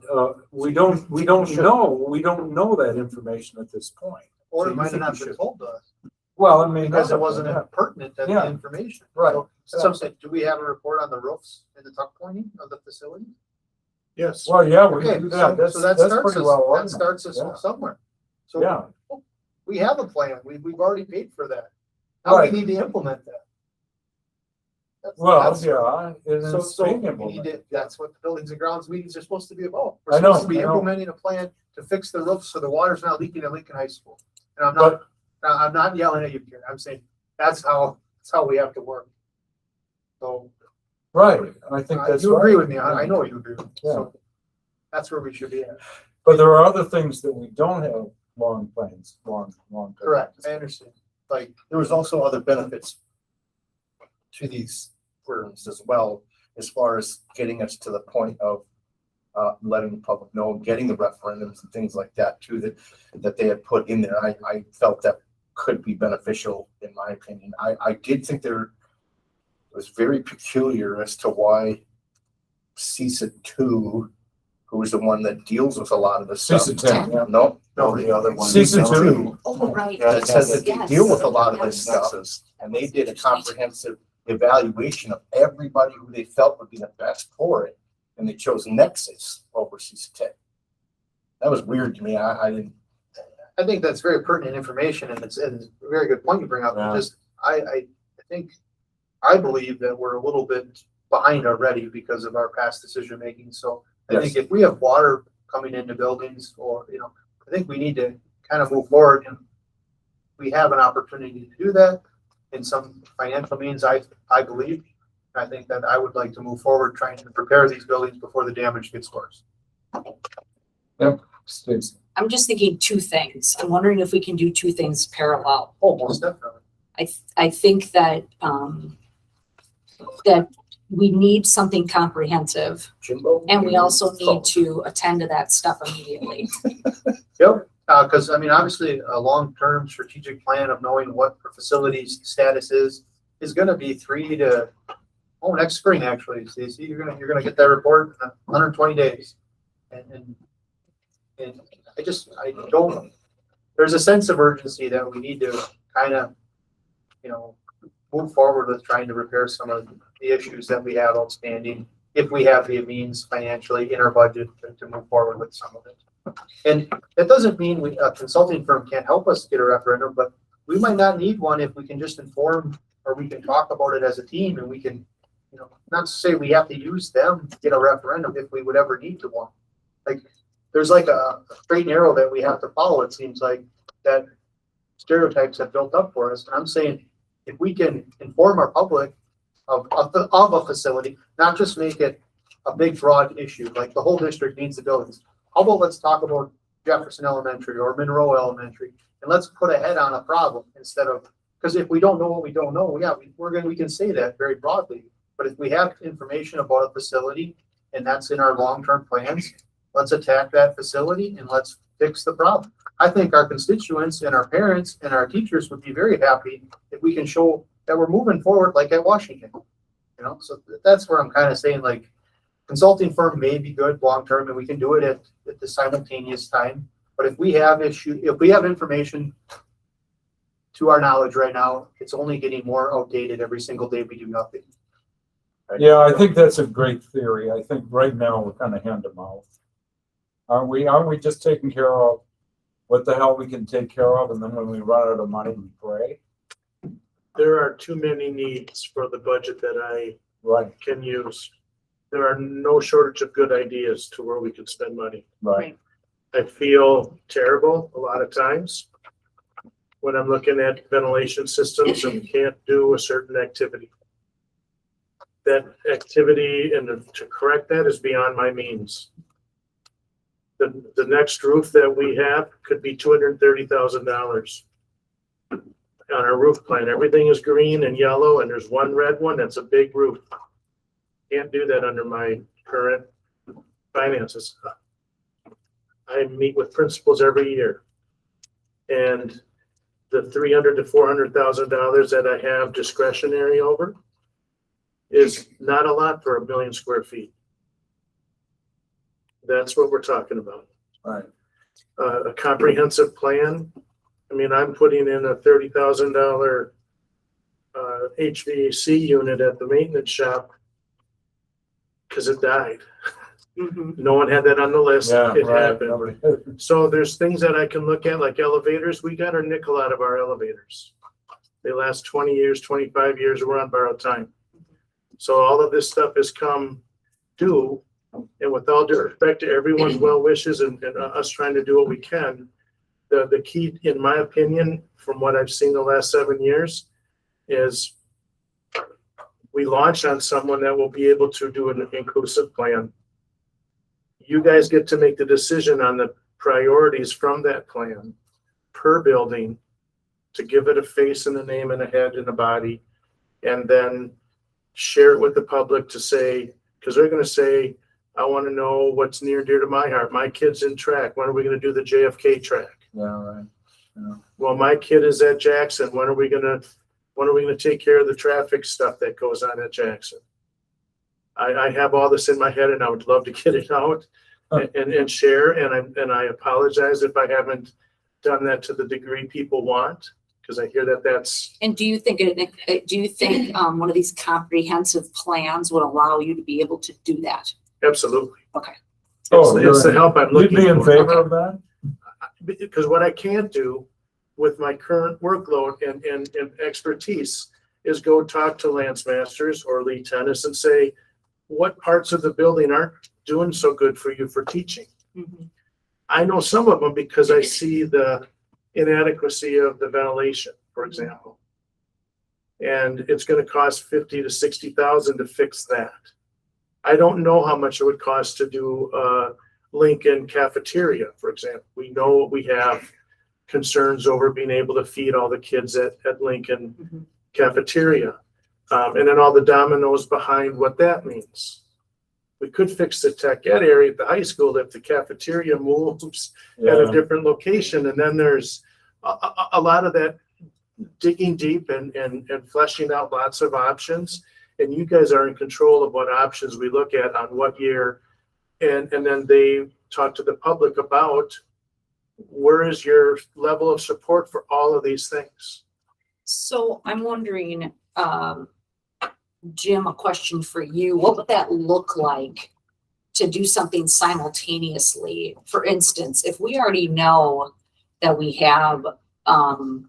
we don't know that information at this point. Or So it you might think not we have been should- told to us, Well, I mean, because it wasn't pertinent to Yeah. the information. Right. So, that's what I'm saying, do we have a report on the roofs and the tuck pointing of the facility? Yes. Well, yeah, we Okay, can do that. so that That's starts pretty us, well that organized. starts us Yeah. somewhere. So Yeah, we have a plan, we've already paid for that. Now we Right. need to implement that. well, That's- yeah, it So, is so being we need implemented. to, that's what the buildings and grounds meetings are supposed to be about. I We're know, supposed to be I know. implementing a plan to fix the roofs so the water's not leaking at Lincoln High School. And I'm not yelling at you, Karen, I'm saying, that's how we have to work. So, Right, I think that's you agree right. with me, I know you agree with me, so that's where we should be at. But there are other things that we don't have long plans, long. Correct, I understand, like, There was also other benefits to these firms as well, as far as getting us to the point of letting the public know, getting the referendums and things like that too, that they had put in there. I felt that could be beneficial in my opinion. I did think it was very peculiar as to why CISA 2, who is the one that deals with a lot of the stuff. CISA 10, yeah. No, No, the other one. CISA 2. Oh, right. Yeah, it says that they Yes. deal with a lot of this Yes. stuff. And they did a comprehensive evaluation of everybody who they felt would be the best for it. And they chose Nexus over CISA 10. That was weird to me. I didn't. I think that's very pertinent information, and it's a very good point you bring up. Yeah. Just, I believe that we're a little bit behind already because of our past decision making. So I think if we have water coming into buildings, or, you know, I think we need to kind of move forward, and we have an opportunity to do that in some financial means, I believe. I think that I would like to move forward trying to prepare these buildings before the damage gets worse. States. I'm just thinking two things. I'm wondering if we can do two things parallel. Oh, most definitely. I think that, that we need something comprehensive, Jimbo? and we also need to attend to that stuff immediately. Yep, because I mean, obviously, a long-term strategic plan of knowing what the facility's status is gonna be next spring, actually, Stacy, you're gonna get that report in 120 days. And I don't, there's a sense of urgency that we need to kind of, you know, move forward with trying to repair some of the issues that we have outstanding, if we have the means financially in our budget to move forward with some of it. And that doesn't mean a consulting firm can't help us get a referendum, but we might not need one if we can just inform, or we can talk about it as a team, and we can, you know, not to say we have to use them to get a referendum if we would ever need to one. Like, there's like a straight and narrow that we have to follow, it seems like, that stereotypes have built up for us. And I'm saying, if we can inform our public of a facility, not just make it a big broad issue, like the whole district needs the buildings. How about let's talk about Jefferson Elementary or Monroe Elementary, and let's put a head on a problem instead of, because if we don't know what we don't know, yeah, we can say that very broadly. But if we have information about a facility and that's in our long-term plans, let's attack that facility and let's fix the problem. I think our constituents and our parents and our teachers would be very happy if we can show that we're moving forward like at Washington. You know, so that's where I'm kind of saying, like, consulting firm may be good long-term and we can do it at the simultaneous time. But if we have information to our knowledge right now, it's only getting more outdated every single day we do nothing. Yeah, I think that's a great theory. I think right now we're kind of hand to mouth. Aren't we just taking care of what the hell we can take care of, and then when we run out of money, we pray? There are too many needs for the budget that I Right, can use. There are no shortage of good ideas to where we could spend money. right. I feel terrible a lot of times when I'm looking at ventilation systems and we can't do a certain activity. That activity and to correct that is beyond my means. The next roof that we have could be $230,000 on our roof plan. Everything is green and yellow and there's one red one. That's a big roof. Can't do that under my current finances. I meet with principals every year. And the $300,000 to $400,000 that I have discretionary over is not a lot for 1 million square feet. That's what we're talking about. Right. A comprehensive plan. I mean, I'm putting in a $30,000 HVAC unit at the maintenance shop because it died. Mhm. No one had that on the list. Yeah, It right. happened. Nobody- So there's things that I can look at, like elevators. We got our nickel out of our elevators. They last 20 years, 25 years, we're on borrowed time. So all of this stuff has come due. And with all due respect to everyone's well wishes and us trying to do what we can, the key, in my opinion, from what I've seen the last 7 years, is we launch on someone that will be able to do an inclusive plan. You guys get to make the decision on the priorities from that plan per building to give it a face and a name and a head and a body, and then share it with the public to say, because they're going to say, I want to know what's near and dear to my heart. My kid's in track. When are we going to do the JFK track? Yeah, right. Well, my kid is at Jackson. When are we going to take care of the traffic stuff that goes on at Jackson? I have all this in my head and I would love to get it out and share. And I apologize if I haven't done that to the degree people want, because I hear that that's. And do you think one of these comprehensive plans would allow you to be able to do that? Absolutely. Okay. Oh, It's the help I'm You'd looking be in for. favor of that? Because what I can't do with my current workload and expertise is go talk to Lance Masters or lieutenants and say, what parts of the building aren't doing so good for you for teaching? Mhm. I know some of them because I see the inadequacy of the ventilation, for example. And it's going to cost 50 to 60,000 to fix that. I don't know how much it would cost to do Lincoln cafeteria, for example. We know we have concerns over being able to feed all the kids at Lincoln Mhm. cafeteria. And then all the dominoes behind what that means. We could fix the tech ed area at the high school if the cafeteria moves at a Yeah, different location. And then there's a lot of that digging deep and fleshing out lots of options. And you guys are in control of what options we look at on what year. And then they talk to the public about where is your level of support for all of these things. So I'm wondering, Jim, a question for you. What would that look like to do something simultaneously? For instance, if we already know that we have, and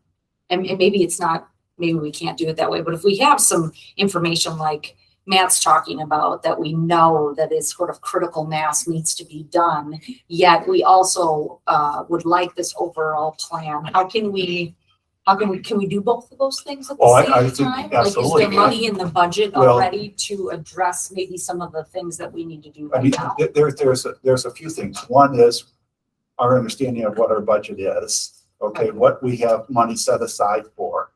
maybe it's not, maybe we can't do it that way, but if we have some information like Matt's talking about that we know that is sort of critical mass needs to be done, yet we also would like this overall plan. Can we do both of those things at Oh, the I same think time? absolutely. Like, is there money in the budget Well- already to address maybe some of the things that we need to do I right mean, now? there's a few things. One is our understanding of what our budget is. Okay, what we have money set aside for.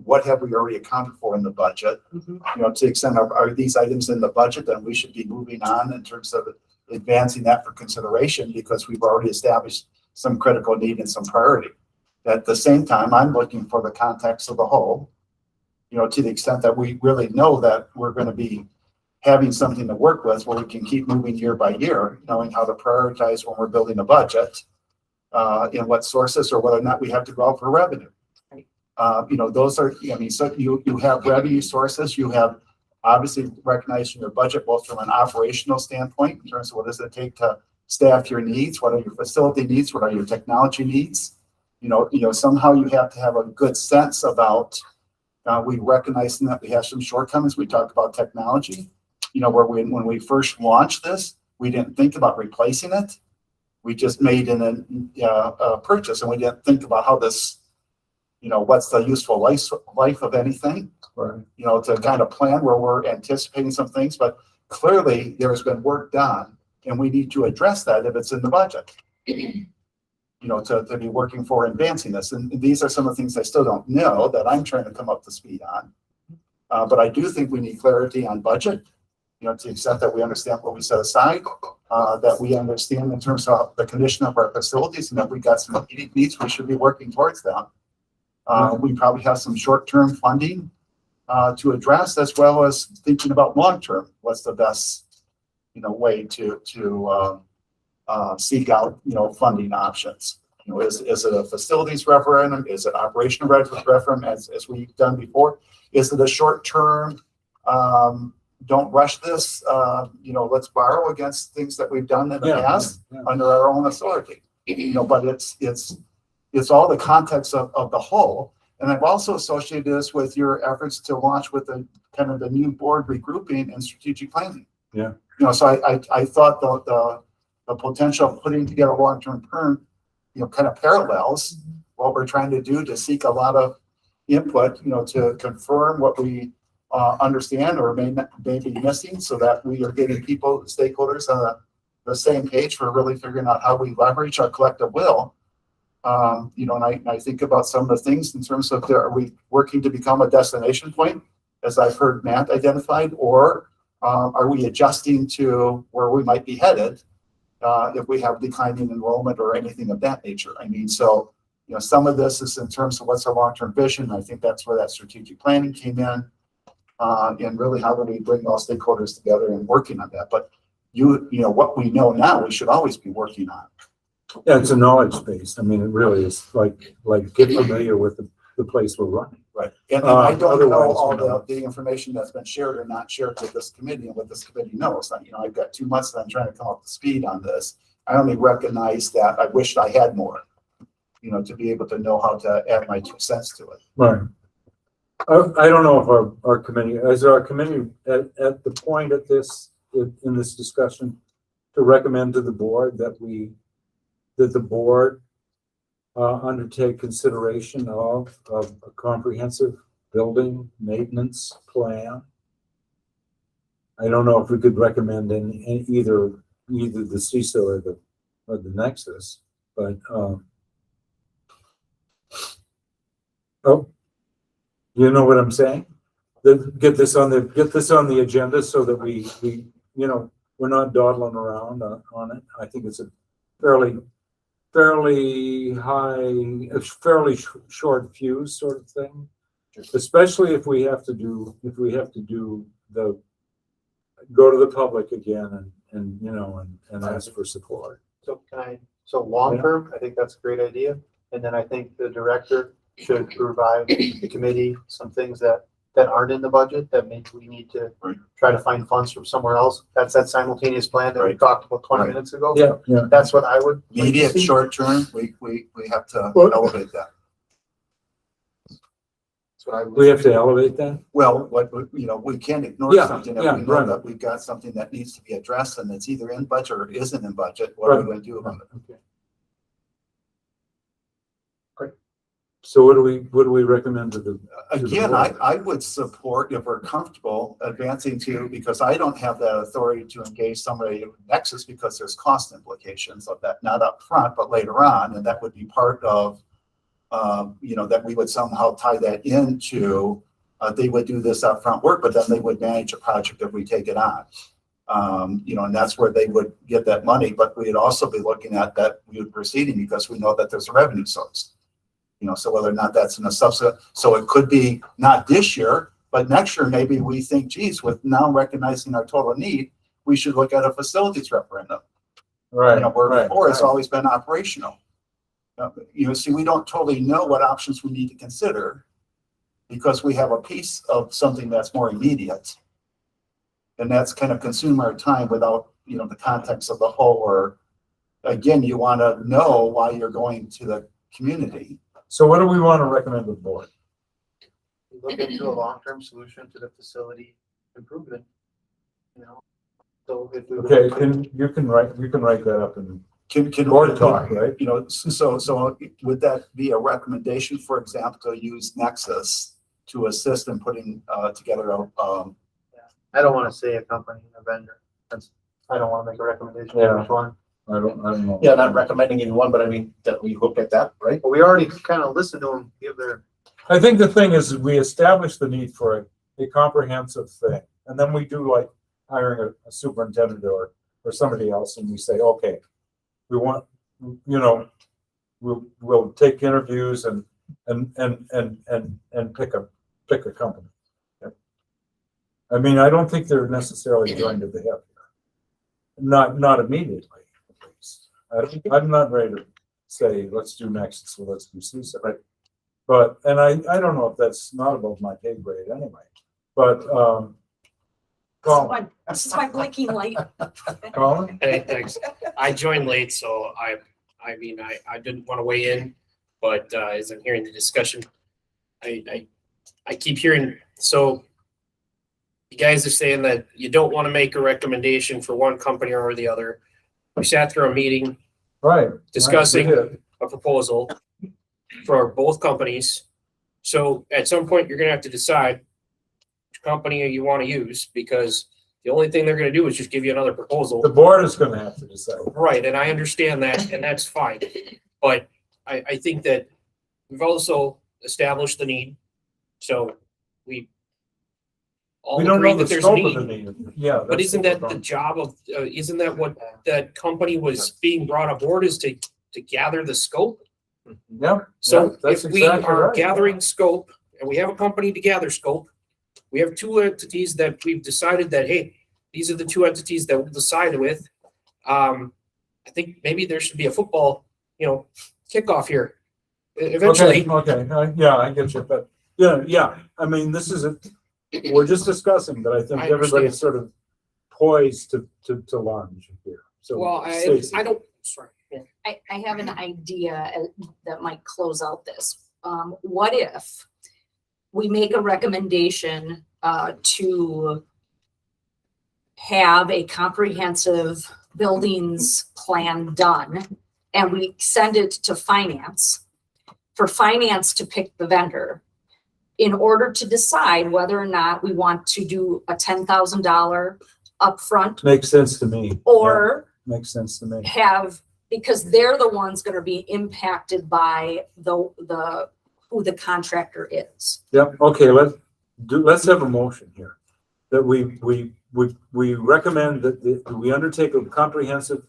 What have we already accounted for in the budget? Mhm. You know, to the extent of, are these items in the budget, then we should be moving on in terms of advancing that for consideration because we've already established some critical need and some priority. At the same time, I'm looking for the context of the whole, you know, to the extent that we really know that we're going to be having something to work with where we can keep moving year by year, knowing how to prioritize when we're building a budget, in what sources or whether or not we have to go out for revenue. You know, those are, I mean, so you have revenue sources, you have obviously recognizing your budget, both from an operational standpoint, in terms of what does it take to staff your needs, what are your facility needs, what are your technology needs? You know, somehow you have to have a good sense about, we recognize that we have some shortcomings. We talked about technology, you know, when we first launched this, we didn't think about replacing it. We just made a purchase and we didn't think about how this, you know, what's the useful life of anything, Right. you know, to kind of plan where we're anticipating some things, but clearly there has been work done and we need to address that if it's in the budget. You know, to be working for advancing this. And these are some of the things I still don't know that I'm trying to come up to speed on. But I do think we need clarity on budget, you know, to the extent that we understand what we set aside, that we understand in terms of the condition of our facilities and that we got some immediate needs, we should be working towards them. We probably have some short-term funding to address, as well as thinking about long-term, what's the best, you know, way to seek out, you know, funding options. You know, is it a facilities referendum? Is it operational referendum as we've done before? Is it a short-term, don't rush this, you know, let's borrow against things that we've done in the past under our own authority? You know, but it's all the context of the whole. And I've also associated this with your efforts to launch with the kind of the new board regrouping and strategic planning. Yeah. You know, so I thought the potential of putting together long-term term, you know, kind of parallels what we're trying to do to seek a lot of input, you know, to confirm what we understand or may be missing, so that we are getting people, stakeholders on the same page for really figuring out how we leverage our collective will. You know, and I think about some of the things in terms of, are we working to become a destination point, as I've heard Matt identified, or are we adjusting to where we might be headed if we have declining enrollment or anything of that nature? I mean, so, you know, some of this is in terms of what's our long-term vision. I think that's where that strategic planning came in, and really how do we bring all stakeholders together and working on that. But you know, what we know now, we should always be working on. Yeah, it's a knowledge base. I mean, it really is like get familiar with the place we're running. Right. And I don't know Otherwise, all you know. the information that's been shared or not shared with this committee and what this committee knows. You know, I've got 2 months that I'm trying to come up to speed on this. I only recognize that I wished I had more, you know, to be able to know how to add my 2 cents to it. Right. I don't know if our committee, is our committee at the point at this, in this discussion, to recommend to the board that the board undertake consideration of a comprehensive building maintenance plan. I don't know if we could recommend in either the CISA or the Nexus, but oh, you know what I'm saying? Get this on the agenda so that we you know, we're not dawdling around on it. I think it's a fairly short fuse sort of thing, especially if we have to do go to the public again and you know, and ask for support. So long term, I think that's a great idea. And then I think the director should provide the committee some things that aren't in the budget that maybe we need to try to find funds from somewhere else. That's that simultaneous plan that we talked about 20 minutes ago. Yeah. That's what I would. like to Immediate, see. short term, we have to Well- elevate that. That's what I would. We have to elevate that. Well, you know, we can't ignore Yeah, something that yeah, we know right. that we've got something that needs to be addressed and it's either in budget or isn't in budget. What are we going to do about it? Okay. So what do we recommend to the? Again, I would support, if we're comfortable, advancing to, because I don't have that authority to engage somebody in Nexus because there's cost implications of that, not up front, but later on, and that would be part of, you know, that we would somehow tie that into, they would do this upfront work, but then they would manage a project if we take it on. And that's where they would get that money, but we'd also be looking at that, we would proceeding because we know that there's a revenue source. So whether or not that's in a subset, so it could be not this year, but next year, maybe we think, geez, with now recognizing our total need, we should look at a facilities referendum. Right, Where right, before it's right. always been operational. See, we don't totally know what options we need to consider because we have a piece of something that's more immediate. And that's kind of consume our time without, the context of the whole, or again, you want to know why you're going to the community. So what do we want to recommend to the board? Look into a long-term solution to the facility improvement. So if we. Okay, you can write that up in Can board talk, right? So would that be a recommendation, for example, to use Nexus to assist in putting together I don't want to say a company, a vendor. I don't want to make a recommendation Yeah. for which one. I don't know. Yeah, not recommending any one, but I mean, that we look at that, right? But we already kind of listened to them give their. I think the thing is, we establish the need for a comprehensive thing, and then we do like hiring a superintendent or somebody else, and we say, okay, we want, we'll take interviews and pick a company. I mean, I don't think they're necessarily joined at the hip here. Not immediately, at least. I'm not ready to say, let's do next, so let's do CISA. Right. But, and I don't know if that's not above my pay grade anyway, but, Colin, This is my blinking light. Colin? Hey, thanks. I joined late, so I didn't want to weigh in, but as I'm hearing the discussion, I keep hearing, so you guys are saying that you don't want to make a recommendation for one company or the other. We sat through a meeting Right. discussing Right, we did. a proposal for both companies. So at some point, you're gonna have to decide which company you want to use, because the only thing they're gonna do is just give you another proposal. The board is gonna have to decide. Right, and I understand that, and that's fine. But I think that we've also established the need. So we all We don't agree know the that there's a scope of the need. need. Yeah. But that's isn't what that we're the going- job of, isn't that what that company was being brought aboard, is to gather the scope? Yeah. So yeah, that's if we exactly are right. gathering scope and we have a company to gather scope, we have two entities that we've decided that, hey, these are the two entities that we'll decide with. I think maybe there should be a football, kickoff here. Eventually, Okay, yeah, I get you, but, yeah, I mean, this is we're just discussing, but I think I everybody's sort of poised to launch here. So, well, Stacy. I don't, sorry. Yeah. I have an idea that might close out this. What if we make a recommendation to have a comprehensive buildings plan done, and we send it to finance for finance to pick the vendor in order to decide whether or not we want to do a $10,000 upfront Makes sense to me. or Yeah, makes sense to me. have, because they're the ones gonna be impacted by who the contractor is. Yep, okay, let's have a motion here. That we recommend that we undertake a comprehensive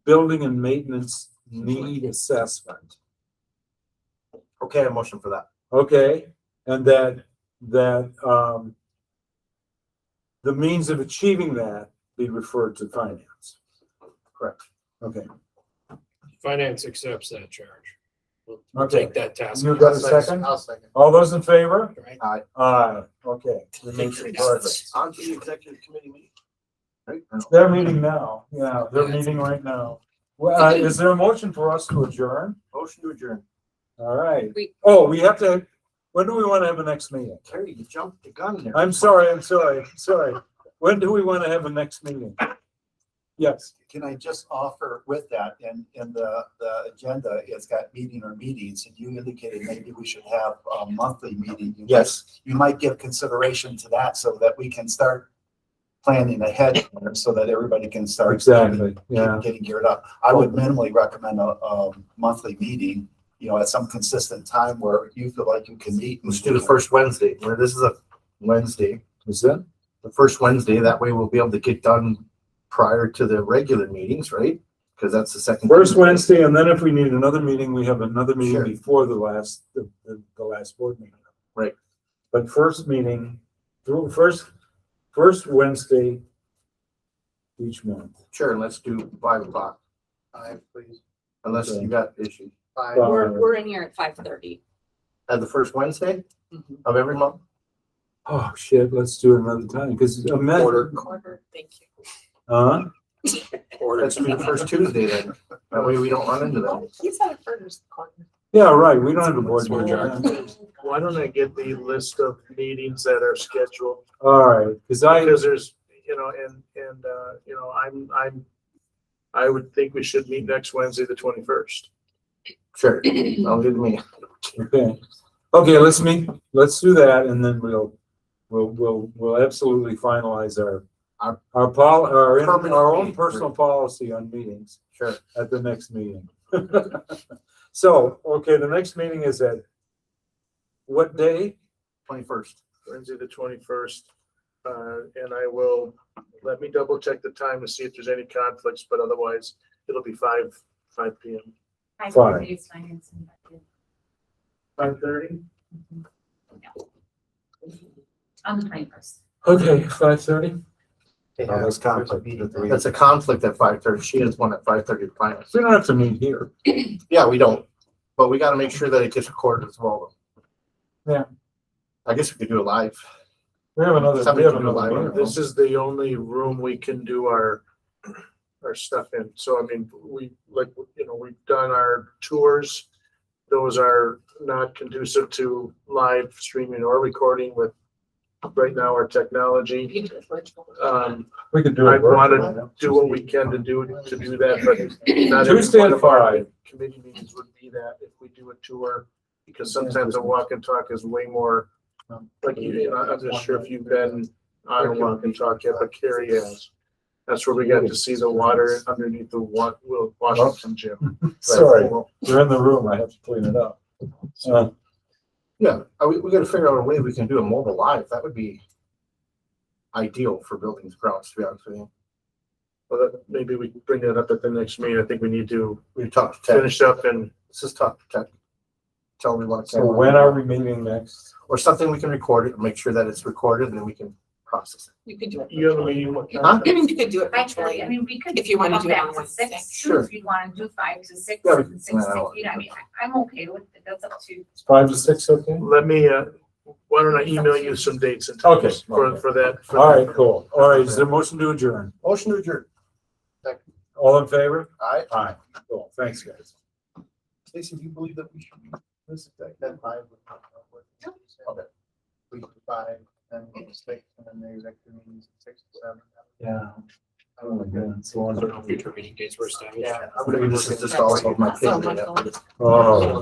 building and maintenance need assessment. Okay, a motion for that. Okay, and that the means of achieving that be referred to finance. Correct. Okay, Finance accepts that charge. We'll Okay. take that task. You got a second? I'll second. All those in favor? Right? Aye, okay. We make sure- Perfect. On to the executive committee meeting. Right? Or no? They're meeting now, yeah, they're meeting right now. Well, is there a motion for us to adjourn? Motion to adjourn. All right. We- We have to, when do we want to have a next meeting? Terry, you jumped the gun there. I'm sorry. When do we want to have a next meeting? Yes, Can I just offer with that, in the agenda, it's got meeting or meetings, and you indicated maybe we should have a monthly meeting. Yes. You might give consideration to that so that we can start planning ahead so that everybody can start. exactly, yeah. Getting geared up. I would minimally recommend a monthly meeting, at some consistent time where you feel like you can meet. Let's do the first Wednesday. This is a Wednesday. Is that? the first Wednesday. That way we'll be able to get done prior to the regular meetings, right? Because that's the second. First Wednesday, and then if we need another meeting, we have another meeting Sure. before the last board meeting. Right. But first meeting, first Wednesday each month. Sure, let's do 5 o'clock, Please. unless you got issues. We're in here at 5:30. At the first Wednesday of every month? Oh, shit, let's do it another time, because. Order. Thank you. Let's do the first Tuesday then. That way we don't run into that. You said it first. Yeah, right, we don't have a board meeting. Why don't I get the list of meetings that are scheduled? All right, because Because there's, I would think we should meet next Wednesday, the 21st. Sure, I'll give me. okay, let's do that, and then we'll absolutely finalize our Permanent own meeting. personal policy on meetings Sure. at the next meeting. So, okay, the next meeting is at what day? 21st. Wednesday, the 21st. And I will, let me double check the time to see if there's any conflicts, but otherwise it'll be 5 PM. Fine. 5:30? On the 21st. Okay, 5:30. That's conflict. That's a conflict at 5:30. She has one at 5:30 to plan. We don't have to meet here. Yeah, we don't, but we gotta make sure that it gets recorded as well. Yeah. I guess we could do it live. We have another. Somebody can do a live room. This is the only room we can do our stuff in. So, I mean, we've done our tours. Those are not conducive to live streaming or recording with right now our technology. We could do I it. want virtually. to do what we can to do that, but not every Tuesday one at of our 5. committee meetings would be that if we do a tour, because sometimes a walk and talk is way more, like, I'm not sure if you've been on a walk and talk yet, but Carrie has. That's where we got to see the water underneath the Washington gym. Sorry, they're in the room. I have to clean it up. Yeah, we gotta figure out a way we can do a mobile live. That would be ideal for buildings grounds, to be honest with you. Well, maybe we can bring that up at the next meeting. I think we need to We talked to Ted. finish up and Let's just talk to Ted. Tell me what. So when are we meeting next? Or something we can record it, make sure that it's recorded, and then we can process it. You could do it. you have a meeting. Huh? You could do it 5:30, virtually. I mean, we could. If you wanna bump do it that on to Wednesday. 6, Sure. if you wanna do 5 to 6, Yeah, and 6 to no. 8, I mean, I'm okay with it, that's up to. It's 5 to 6, okay? Let me, why don't I email you some dates and Okay. times for that. All right, cool. All right, is there a motion to adjourn? Motion to adjourn. All in favor? Aye. Aye. Cool, thanks, guys. Stacy, do you believe that we should be this that 5 would not work? Okay. We do 5, then 6, and then the executive meetings at 6 to 7. Yeah. Oh my God, so long. Future meeting dates were established. Yeah, I would have just all of my. So much. Oh, wow.